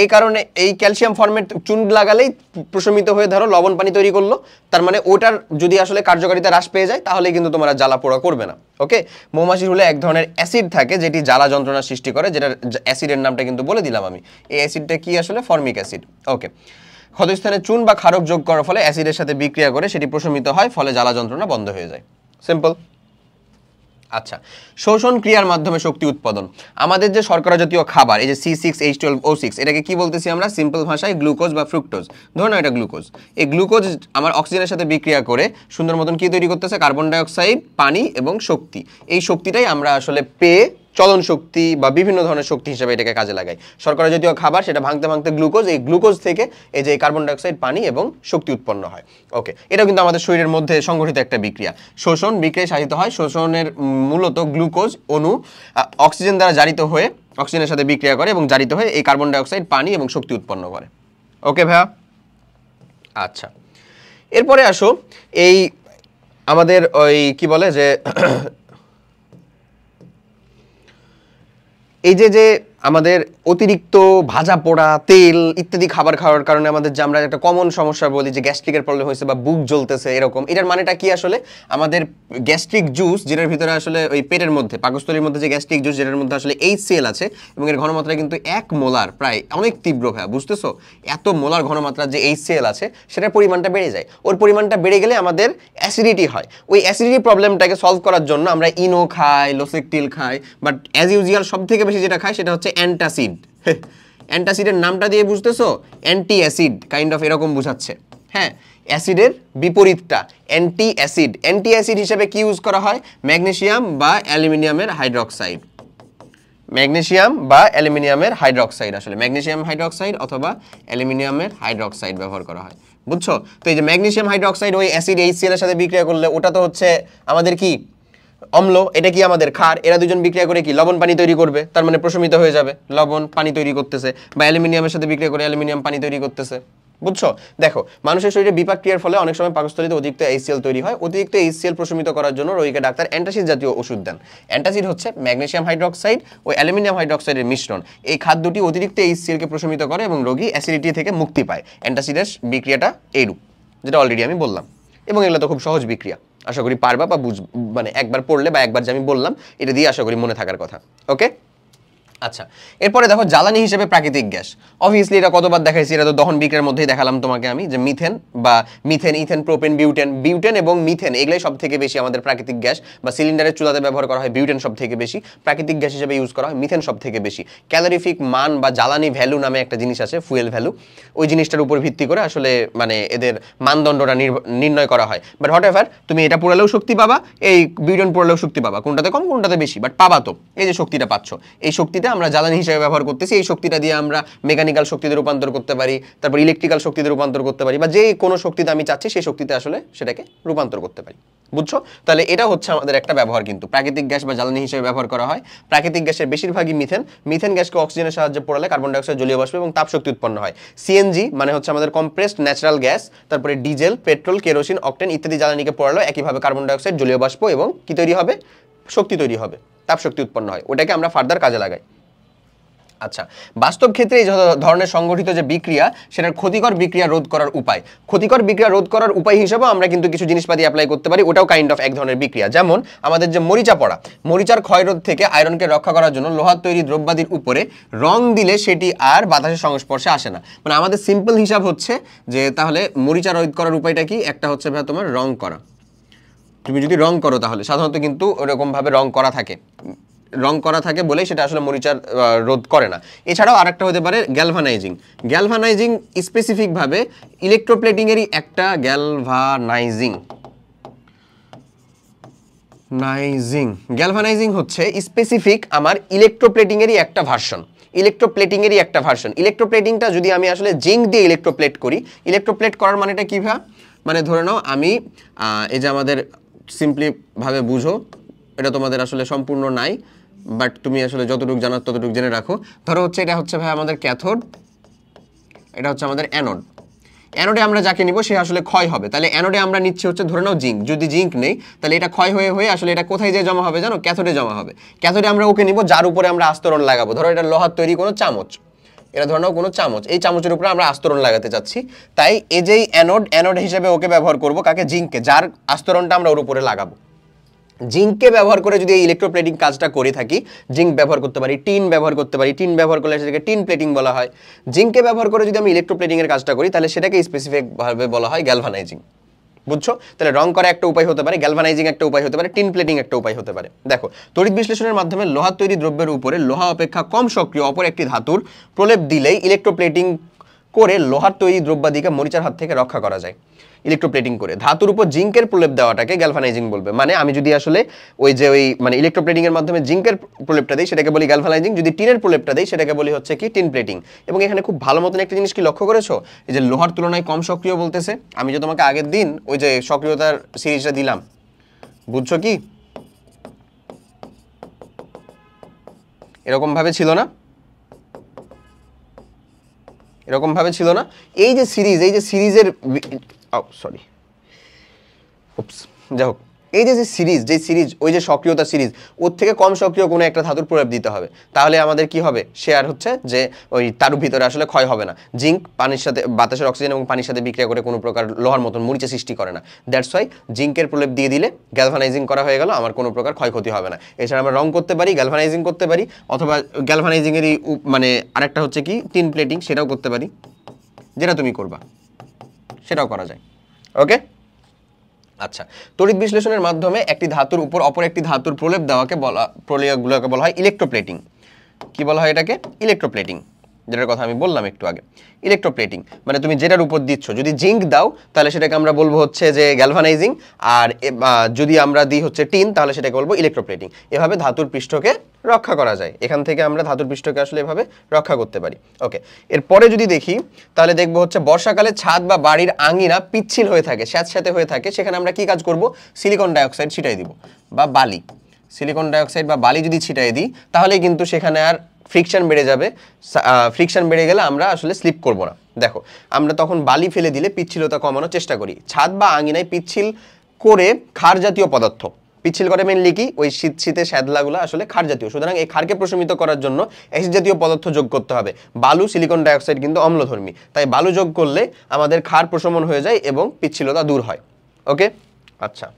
এই কারণে এই ক্যালসিয়াম ফরমেট চুন লাগালেই প্রশমিত হয়ে ধরো লবণ পানি তৈরি করলো, তার মানে ওটার যদি আসলে কার্যকারিতা হ্রাস পেয়ে যায় তাহলে কিন্তু তোমরা জ্বালা পোড়া করবে না। ওকে, মৌমাছির হলে এক ধরনের অ্যাসিড থাকে যেটি জ্বালা যন্ত্রণা সৃষ্টি করে, যেটার অ্যাসিডের নামটা কিন্তু বলে দিলাম আমি। এই অ্যাসিডটা কি আসলে? Formic acid. ওকে, ক্ষতস্থানে চুন বা ক্ষারক যোগ করার ফলে অ্যাসিডের সাথে বিক্রিয়া করে সেটি প্রশমিত হয়, ফলে জ্বালা যন্ত্রণা বন্ধ হয়ে যায়। সিম্পল। আচ্ছা, শোষণ ক্রিয়ার মাধ্যমে শক্তি উৎপাদন। আমাদের যে শর্করা জাতীয় খাবার, এই যে C6H12O6, এটাকে কি বলতেছি আমরা সিম্পল ভাষায়? গ্লুকোজ বা ফ্রুক্টোজ। ধরুন এটা গ্লুকোজ। এই গ্লুকোজ আমার অক্সিজেনের সাথে বিক্রিয়া করে সুন্দর মতন কি তৈরি করতেছে? কার্বন ডাইঅক্সাইড, পানি এবং শক্তি। এই শক্তিটাই আমরা আসলে পেয়ে চলন শক্তি বা বিভিন্ন ধরনের শক্তি হিসেবে এটাকে কাজে লাগাই। শর্করা জাতীয় খাবার, সেটা ভাঙতে ভাঙতে গ্লুকোজ, এই গ্লুকোজ থেকে এই যে কার্বন ডাইঅক্সাইড, পানি এবং শক্তি উৎপন্ন হয়। ওকে, এটা কিন্তু আমাদের শরীরের মধ্যে সংঘটিত একটা বিক্রিয়া। শোষণ বিক্রিয়ায় সাধিত হয়। শোষণের মূলত গ্লুকোজ অণু অক্সিজেন দ্বারা জারিত হয়ে অক্সিজেনের সাথে বিক্রিয়া করে এবং জারিত হয়ে এই কার্বন ডাইঅক্সাইড, পানি এবং শক্তি উৎপন্ন করে। ওকে ভাইয়া? আচ্ছা, এরপরে আসো এই আমাদের ওই কি বলে যে এই যে আমাদের অতিরিক্ত ভাজা পোড়া তেল ইত্যাদি খাবার খাওয়ার কারণে আমাদের যে আমরা একটা কমন সমস্যা বলি যে গ্যাস্ট্রিকের প্রবলেম হয়েছে বা বুক জ্বলতেছে এরকম, এটার মানেটা কি? আসলে আমাদের গ্যাস্ট্রিক জুস, যেটার ভিতরে আসলে ওই পেটের মধ্যে পাকস্থলীর মধ্যে যে গ্যাস্ট্রিক জুস, যেটার মধ্যে আসলে HCl আছে এবং এর ঘনমাত্রা কিন্তু 1 মোলার, প্রায় অনেক তীব্র ভাইয়া, বুঝতেছো? এত মোলার ঘনমাত্রার যে HCl আছে সেটার পরিমাণটা বেড়ে যায়। ওর পরিমাণটা বেড়ে গেলে আমাদের অ্যাসিডিটি হয়। ওই অ্যাসিডিটি প্রবলেমটাকে সলভ করার জন্য আমরা ইনো খাই, লোসেকটিল খাই, বাট অ্যাজ ইউজুয়াল সব থেকে বেশি যেটা খাই সেটা হচ্ছে অ্যান্টাসিড। অ্যান্টাসিডের নামটা দিয়ে বুঝতেছো? অ্যান্টি অ্যাসিড কাইন্ড অফ এরকম বুঝাচ্ছে। হ্যাঁ, অ্যাসিডের বিপরীতটা অ্যান্টি অ্যাসিড। অ্যান্টি অ্যাসিড হিসেবে কি ইউজ করা হয়? ম্যাগনেসিয়াম বা অ্যালুমিনিয়ামের হাইড্রোক্সাইড। ম্যাগনেসিয়াম বা অ্যালুমিনিয়ামের হাইড্রোক্সাইড, আসলে ম্যাগনেসিয়াম হাইড্রোক্সাইড অথবা অ্যালুমিনিয়ামের হাইড্রোক্সাইড ব্যবহার করা হয়। বুঝছো? তো এই যে ম্যাগনেসিয়াম হাইড্রোক্সাইড ওই অ্যাসিড HCl এর সাথে বিক্রিয়া করলে ওটা তো হচ্ছে আমাদের কি অম্ল, এটা কি আমাদের ক্ষার। এরা দুজন বিক্রিয়া করে কি লবণ পানি তৈরি করবে, তার মানে প্রশমিত হয়ে যাবে, লবণ পানি তৈরি করতেছে। বা অ্যালুমিনিয়ামের সাথে বিক্রিয়া করে অ্যালুমিনিয়াম পানি তৈরি করতেছে। বুঝছো? দেখো, মানুষের শরীরে বিপাক ক্রিয়ার ফলে অনেক সময় পাকস্থলীতে অতিরিক্ত HCl তৈরি হয়। অতিরিক্ত HCl প্রশমিত করার জন্য রোগীকে ডাক্তার অ্যান্টাসিড জাতীয় ওষুধ দেন। অ্যান্টাসিড হচ্ছে ম্যাগনেসিয়াম হাইড্রোক্সাইড ও অ্যালুমিনিয়াম হাইড্রোক্সাইডের মিশ্রণ। এই খাদ্য দুটি অতিরিক্ত HCl কে প্রশমিত করে এবং রোগী অ্যাসিডিটি থেকে মুক্তি পায়। অ্যান্টাসিডের বিক্রিয়াটা এইরূপ, যেটা অলরেডি আমি বললাম। এবং এগুলো তো খুব সহজ বিক্রিয়া, আশা করি পারবা বা মানে একবার পড়লে বা একবার যে আমি বললাম এটা দিয়ে আশা করি মনে থাকার কথা। ওকে, আচ্ছা, এরপরে দেখো জ্বালানি হিসেবে প্রাকৃতিক গ্যাস। অবভিয়াসলি এটা কতবার দেখাইছি, এটা তো দহন বিক্রিয়ার মধ্যেই দেখালাম তোমাকে আমি, যে মিথেন বা মিথেন, ইথেন, প্রোপেন, বিউটেন এবং মিথেন, এগুলাই সব থেকে বেশি আমাদের প্রাকৃতিক গ্যাস। বা সিলিন্ডারের চুলাতে ব্যবহার করা হয় বিউটেন সব থেকে বেশি, প্রাকৃতিক গ্যাস হিসেবে ইউজ করা হয় মিথেন সব থেকে বেশি। ক্যালোরিফিক মান বা জ্বালানি ভ্যালু নামে একটা জিনিস আছে, ফুয়েল ভ্যালু, ওই জিনিসটার উপর ভিত্তি করে আসলে মানে এদের মানদণ্ডটা নির্ণয় করা হয়। বাট হোয়াট এভার, তুমি এটা পোড়ালেও শক্তি পাবা, এই বিউটেন পোড়ালেও শক্তি পাবা, কোনটাতে কম কোনটাতে বেশি, বাট পাবা তো। এই যে শক্তিটা পাচ্ছ, এই শক্তিটা আমরা জ্বালানি হিসেবে ব্যবহার করতেছি। এই শক্তিটা দিয়ে আমরা মেকানিক্যাল শক্তিতে রূপান্তর করতে পারি, তারপর ইলেকট্রিক্যাল শক্তিতে রূপান্তর করতে পারি, বা যে কোনো শক্তিতে আমি চাচ্ছি সেই শক্তিতে আসলে সেটাকে রূপান্তর করতে পারি। বুঝছো? তাহলে এটা হচ্ছে আমাদের একটা ব্যবহার, কিন্তু প্রাকৃতিক গ্যাস বা জ্বালানি হিসেবে ব্যবহার করা হয়। প্রাকৃতিক গ্যাসের বেশিরভাগই মিথেন। মিথেন গ্যাসকে অক্সিজেনের সাহায্যে পোড়ালে কার্বন ডাইঅক্সাইড, জলীয় বাষ্প এবং তাপ শক্তি উৎপন্ন হয়। সিএনজি মানে হচ্ছে আমাদের কম্প্রেসড ন্যাচারাল গ্যাস, তারপরে ডিজেল, পেট্রোল, কেরোসিন, অকটেন ইত্যাদি জ্বালানিকে পোড়ালেও একইভাবে কার্বন ডাইঅক্সাইড, জলীয় বাষ্প এবং কি তৈরি হবে? শক্তি তৈরি হবে, তাপ শক্তি উৎপন্ন হয়। ওটাকে আমরা ফার্দার কাজে লাগাই। আচ্ছা, বাস্তব ক্ষেত্রে এই ধরনের সংগঠিত যে বিক্রিয়া, সেটার ক্ষতিকর বিক্রিয়া রোধ করার উপায়। ক্ষতিকর বিক্রিয়া রোধ করার উপায় হিসেবেও আমরা কিন্তু কিছু জিনিসপাতি অ্যাপ্লাই করতে পারি, ওটাও কাইন্ড অফ এক ধরনের বিক্রিয়া। যেমন আমাদের যে মরিচা পড়া, মরিচার ক্ষয়রোধ থেকে আয়রনকে রক্ষা করার জন্য লোহার তৈরি দ্রব্যাদির উপরে রং দিলে সেটি আর বাতাসের সংস্পর্শে আসে না। মানে আমাদের সিম্পল হিসাব হচ্ছে যে তাহলে মরিচা রোধ করার উপায়টা কি? একটা হচ্ছে ভাই তোমার রং করা। তুমি যদি রং করো তাহলে সাধারণত কিন্তু ওরকমভাবে রং করা থাকে বলেই সেটা আসলে মরিচার রোধ করে না। এছাড়াও আরেকটা হতে পারে গ্যালভানাইজিং। গ্যালভানাইজিং স্পেসিফিকভাবে ইলেকট্রোপ্লেটিংয়েরই একটা গ্যালভানাইজিং হচ্ছে স্পেসিফিক আমার ইলেকট্রোপ্লেটিংয়েরই একটা ভার্সন। ইলেকট্রোপ্লেটিংটা যদি আমি আসলে জিঙ্ক দিয়ে ইলেকট্রোপ্লেট করি, ইলেকট্রোপ্লেট করার মানেটা কী ভাবে? মানে ধরে নাও আমি এই যে আমাদের সিম্পলি ভাবে বুঝো, এটা তোমাদের আসলে সম্পূর্ণ নাই, বাট তুমি আসলে যতটুকু জানার ততটুকু জেনে রাখো। ধরো হচ্ছে এটা হচ্ছে ভাই আমাদের ক্যাথোড, এটা হচ্ছে আমাদের অ্যানোড। অ্যানোডে আমরা যাকে নিব সে আসলে ক্ষয় হবে, তাহলে অ্যানোডে আমরা নিচ্ছি হচ্ছে ধরে নাও জিঙ্ক। যদি জিঙ্ক নেই তাহলে এটা ক্ষয় হয়ে হয়ে আসলে এটা কোথায় যেয়ে জমা হবে জানো? ক্যাথোডে জমা হবে। ক্যাথোডে আমরা ওকে নিব যার উপরে আমরা আস্তরণ লাগাবো। ধরো এটা লোহার তৈরি কোনো চামচ, এটা ধরে নাও কোনো চামচ, এই চামচের উপরে আমরা আস্তরণ লাগাতে চাচ্ছি, তাই এই যে অ্যানোড হিসেবে ওকে ব্যবহার করব কাকে? জিঙ্ককে, যার আস্তরণটা আমরা ওর উপরে লাগাবো। জিঙ্ককে ব্যবহার করে যদি এই ইলেকট্রোপ্লেটিং কাজটা করে থাকি, জিঙ্ক ব্যবহার করতে পারি, টিন ব্যবহার করতে পারি, টিন ব্যবহার করলে সেটাকে টিন প্লেটিং বলা হয়। জিঙ্ককে ব্যবহার করে যদি আমি ইলেকট্রোপ্লেটিং এর কাজটা করি তাহলে সেটাকে স্পেসিফিক ভাবে বলা হয় গ্যালভানাইজিং। বুঝছো? তাহলে রং করা একটা উপায় হতে পারে, গ্যালভানাইজিং একটা উপায় হতে পারে, টিন প্লেটিং একটা উপায় হতে পারে। দেখো, তড়িৎ বিশ্লেষণের মাধ্যমে লোহার তৈরি দ্রব্যের উপরে লোহা অপেক্ষা কম সক্রিয় অপর একটি ধাতুর প্রলেপ দিলেই ইলেকট্রোপ্লেটিং করে লোহার তৈরি দ্রব্যাদিকে মরিচার হাত থেকে রক্ষা করা যায়। ইলেকট্রোপ্লেটিং করে ধাতুর উপর জিঙ্কের প্রলেপ দেওয়াটাকে গ্যালভানাইজিং বলবে। মানে আমি যদি আসলে ওই মানে ইলেকট্রোপ্লেটিং এর মাধ্যমে জিঙ্কের প্রলেপটা দিই সেটাকে বলি গ্যালভানাইজিং, যদি টিনের প্রলেপটা দিই সেটাকে বলি হচ্ছে কি টিন প্লেটিং। এবং এখানে খুব ভালো মতন একটা জিনিস কি লক্ষ্য করেছো, এই যে লোহার তুলনায় কম সক্রিয় বলতেছে, আমি যে তোমাকে আগের দিন ওই যে সক্রিয়তার সিরিজটা দিলাম, বুঝছো কি? এরকম ভাবে ছিল না, এরকম ভাবে ছিল না। এই যে সিরিজের সরি যাই হোক, এই যে সিরিজ ওই যে সক্রিয়তা সিরিজ, ওর থেকে কম সক্রিয় কোনো একটা ধাতুর প্রলেপ দিতে হবে, তাহলে আমাদের কি হবে, শেয়ার হচ্ছে যে ওই তার ভিতরে আসলে ক্ষয় হবে না। জিঙ্ক পানির সাথে, বাতাসের অক্সিজেন এবং পানির সাথে বিক্রিয়া করে কোনো প্রকার লোহার মতন মরিচা সৃষ্টি করে না। দ্যাটস ওয়াই জিঙ্কের প্রলেপ দিয়ে দিলে গ্যালভানাইজিং করা হয়ে গেল, আমার কোনো প্রকার ক্ষয়ক্ষতি হবে না। এছাড়া আমরা রং করতে পারি, গ্যালভানাইজিং করতে পারি, অথবা গ্যালভানাইজিংয়েরই মানে আরেকটা হচ্ছে কি টিন প্লেটিং, সেটাও করতে পারি, যেটা তুমি করবা সেটাও করা যায়। ওকে, আচ্ছা, তড়িৎ বিশ্লেষণের মাধ্যমে একটি ধাতুর উপর অপর একটি ধাতুর প্রলেপ দেওয়াকে প্রলেপগুলোকে বলা হয় ইলেকট্রোপ্লেটিং। কি বলা হয় এটাকে? ইলেকট্রোপ্লেটিং, যেটার কথা আমি বললাম একটু আগে। ইলেকট্রোপ্লেটিং মানে তুমি যেটার উপর দিচ্ছ, যদি জিঙ্ক দাও তাহলে সেটাকে আমরা বলবো হচ্ছে যে গ্যালভানাইজিং, আর যদি আমরা দিই হচ্ছে টিন তাহলে সেটাকে বলবো ইলেকট্রোপ্লেটিং। এভাবে ধাতুর পৃষ্ঠকে রক্ষা করা যায়, এখান থেকে আমরা ধাতুর পৃষ্ঠকে আসলে এভাবে রক্ষা করতে পারি। ওকে, এরপরে যদি দেখি তাহলে দেখবো হচ্ছে বর্ষাকালে ছাদ বা বাড়ির আঙিনা পিচ্ছিল হয়ে থাকে, স্যাঁতস্যাঁতে হয়ে থাকে, সেখানে আমরা কি কাজ করব, সিলিকন ডাইঅক্সাইড ছিটাই দিব বা বালি, সিলিকন ডাইঅক্সাইড বা বালি যদি ছিটাই দিই তাহলে কিন্তু সেখানে আর ফ্রিকশন বেড়ে যাবে, ফ্রিকশন বেড়ে গেলে আমরা আসলে স্লিপ করব না। দেখো, আমরা তখন বালি ফেলে দিলে পিচ্ছিলতা কমানোর চেষ্টা করি। ছাদ বা আঙিনায় পিচ্ছিল করে ক্ষার জাতীয় পদার্থ পিচ্ছিল করে মেনলি কি ওই শীতে শ্যাদলাগুলো আসলে ক্ষার জাতীয়, সুতরাং এই ক্ষারকে প্রশমিত করার জন্য অ্যাসিড জাতীয় পদার্থ যোগ করতে হবে। বালু, সিলিকন ডাইঅক্সাইড কিন্তু অম্লধর্মী, তাই বালু যোগ করলে আমাদের ক্ষার প্রশমন হয়ে যায় এবং পিচ্ছিলতা দূর হয়। ওকে, আচ্ছা,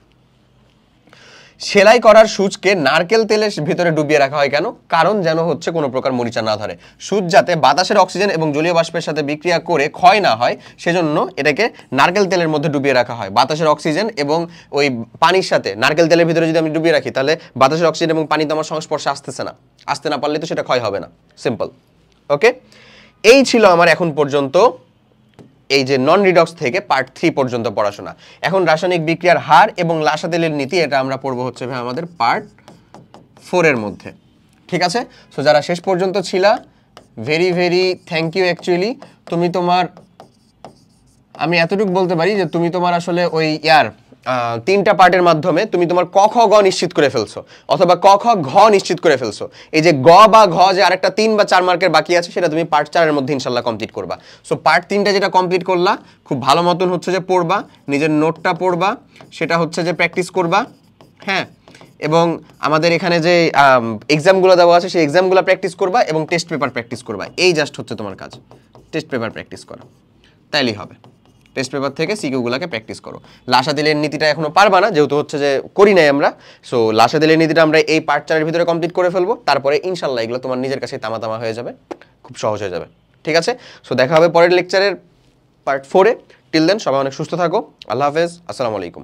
সেলাই করার সূচকে নারকেল তেলের ভিতরে ডুবিয়ে রাখা হয় কেন? কারণ যেন হচ্ছে কোনো প্রকার মরিচা না ধরে। সূচ যাতে বাতাসের অক্সিজেন এবং জলীয় বাষ্পের সাথে বিক্রিয়া করে ক্ষয় না হয় সেজন্য এটাকে নারকেল তেলের মধ্যে ডুবিয়ে রাখা হয়। বাতাসের অক্সিজেন এবং ওই পানির সাথে, নারকেল তেলের ভিতরে যদি আমি ডুবিয়ে রাখি তাহলে বাতাসের অক্সিজেন এবং পানি তো আমার সংস্পর্শে আসতে না পারলে তো সেটা ক্ষয় হবে না। সিম্পল। ওকে, এই ছিল আমার এখন পর্যন্ত এই যে নন রিডক্স থেকে পার্ট 3 পর্যন্ত পড়াশোনা। এখন রাসায়নিক বিক্রিয়ার হার এবং লাসা তেলের নীতি, এটা আমরা পড়বো হচ্ছে ভাই আমাদের পার্ট 4 এর মধ্যে। ঠিক আছে, সো যারা শেষ পর্যন্ত ছিলা, very very thank you. Actually তুমি তোমার, আমি এতটুকু বলতে পারি যে তুমি তোমার আসলে ওই 3টা পার্টের মাধ্যমে তুমি তোমার ক খ গ নিশ্চিত করে ফেলছো, অথবা ক খ ঘ নিশ্চিত করে ফেলছো। এই যে গ বা ঘ যে আরেকটা 3 বা 4 মার্কের বাকি আছে সেটা তুমি পার্ট 4 এর মধ্যে ইনশাল্লাহ কমপ্লিট করবা। সো পার্ট 3টা যেটা কমপ্লিট করলা, খুব ভালো মতন হচ্ছে যে পড়বা, নিজের নোটটা পড়বা, সেটা হচ্ছে যে প্র্যাকটিস করবা। হ্যাঁ, এবং আমাদের এখানে যে এক্সামগুলো দেওয়া আছে সেই এক্সামগুলো প্র্যাকটিস করবা এবং টেস্ট পেপার প্র্যাকটিস করবা। এই জাস্ট হচ্ছে তোমার কাজ, টেস্ট পেপার প্র্যাকটিস করা, তাইলেই হবে। টেস্ট পেপার থেকে সিকিউগুলোকে প্র্যাকটিস করো। লাসা তেলের নীতিটা এখনো পারবা না, যেহেতু হচ্ছে যে করি নাই আমরা। সো লাসা তেলের নীতিটা আমরা এই পার্ট 4 এর ভিতরে কমপ্লিট করে ফেলবো, তারপরে ইনশাল্লাহ এগুলো তোমার নিজের কাছে তামা হয়ে যাবে, খুব সহজ হয়ে যাবে। ঠিক আছে, সো দেখা হবে পরের লেকচারের পার্ট 4 এ। টিল দেন সবাই অনেক সুস্থ থাকো। আল্লাহ হাফেজ, আসসালামু আলাইকুম।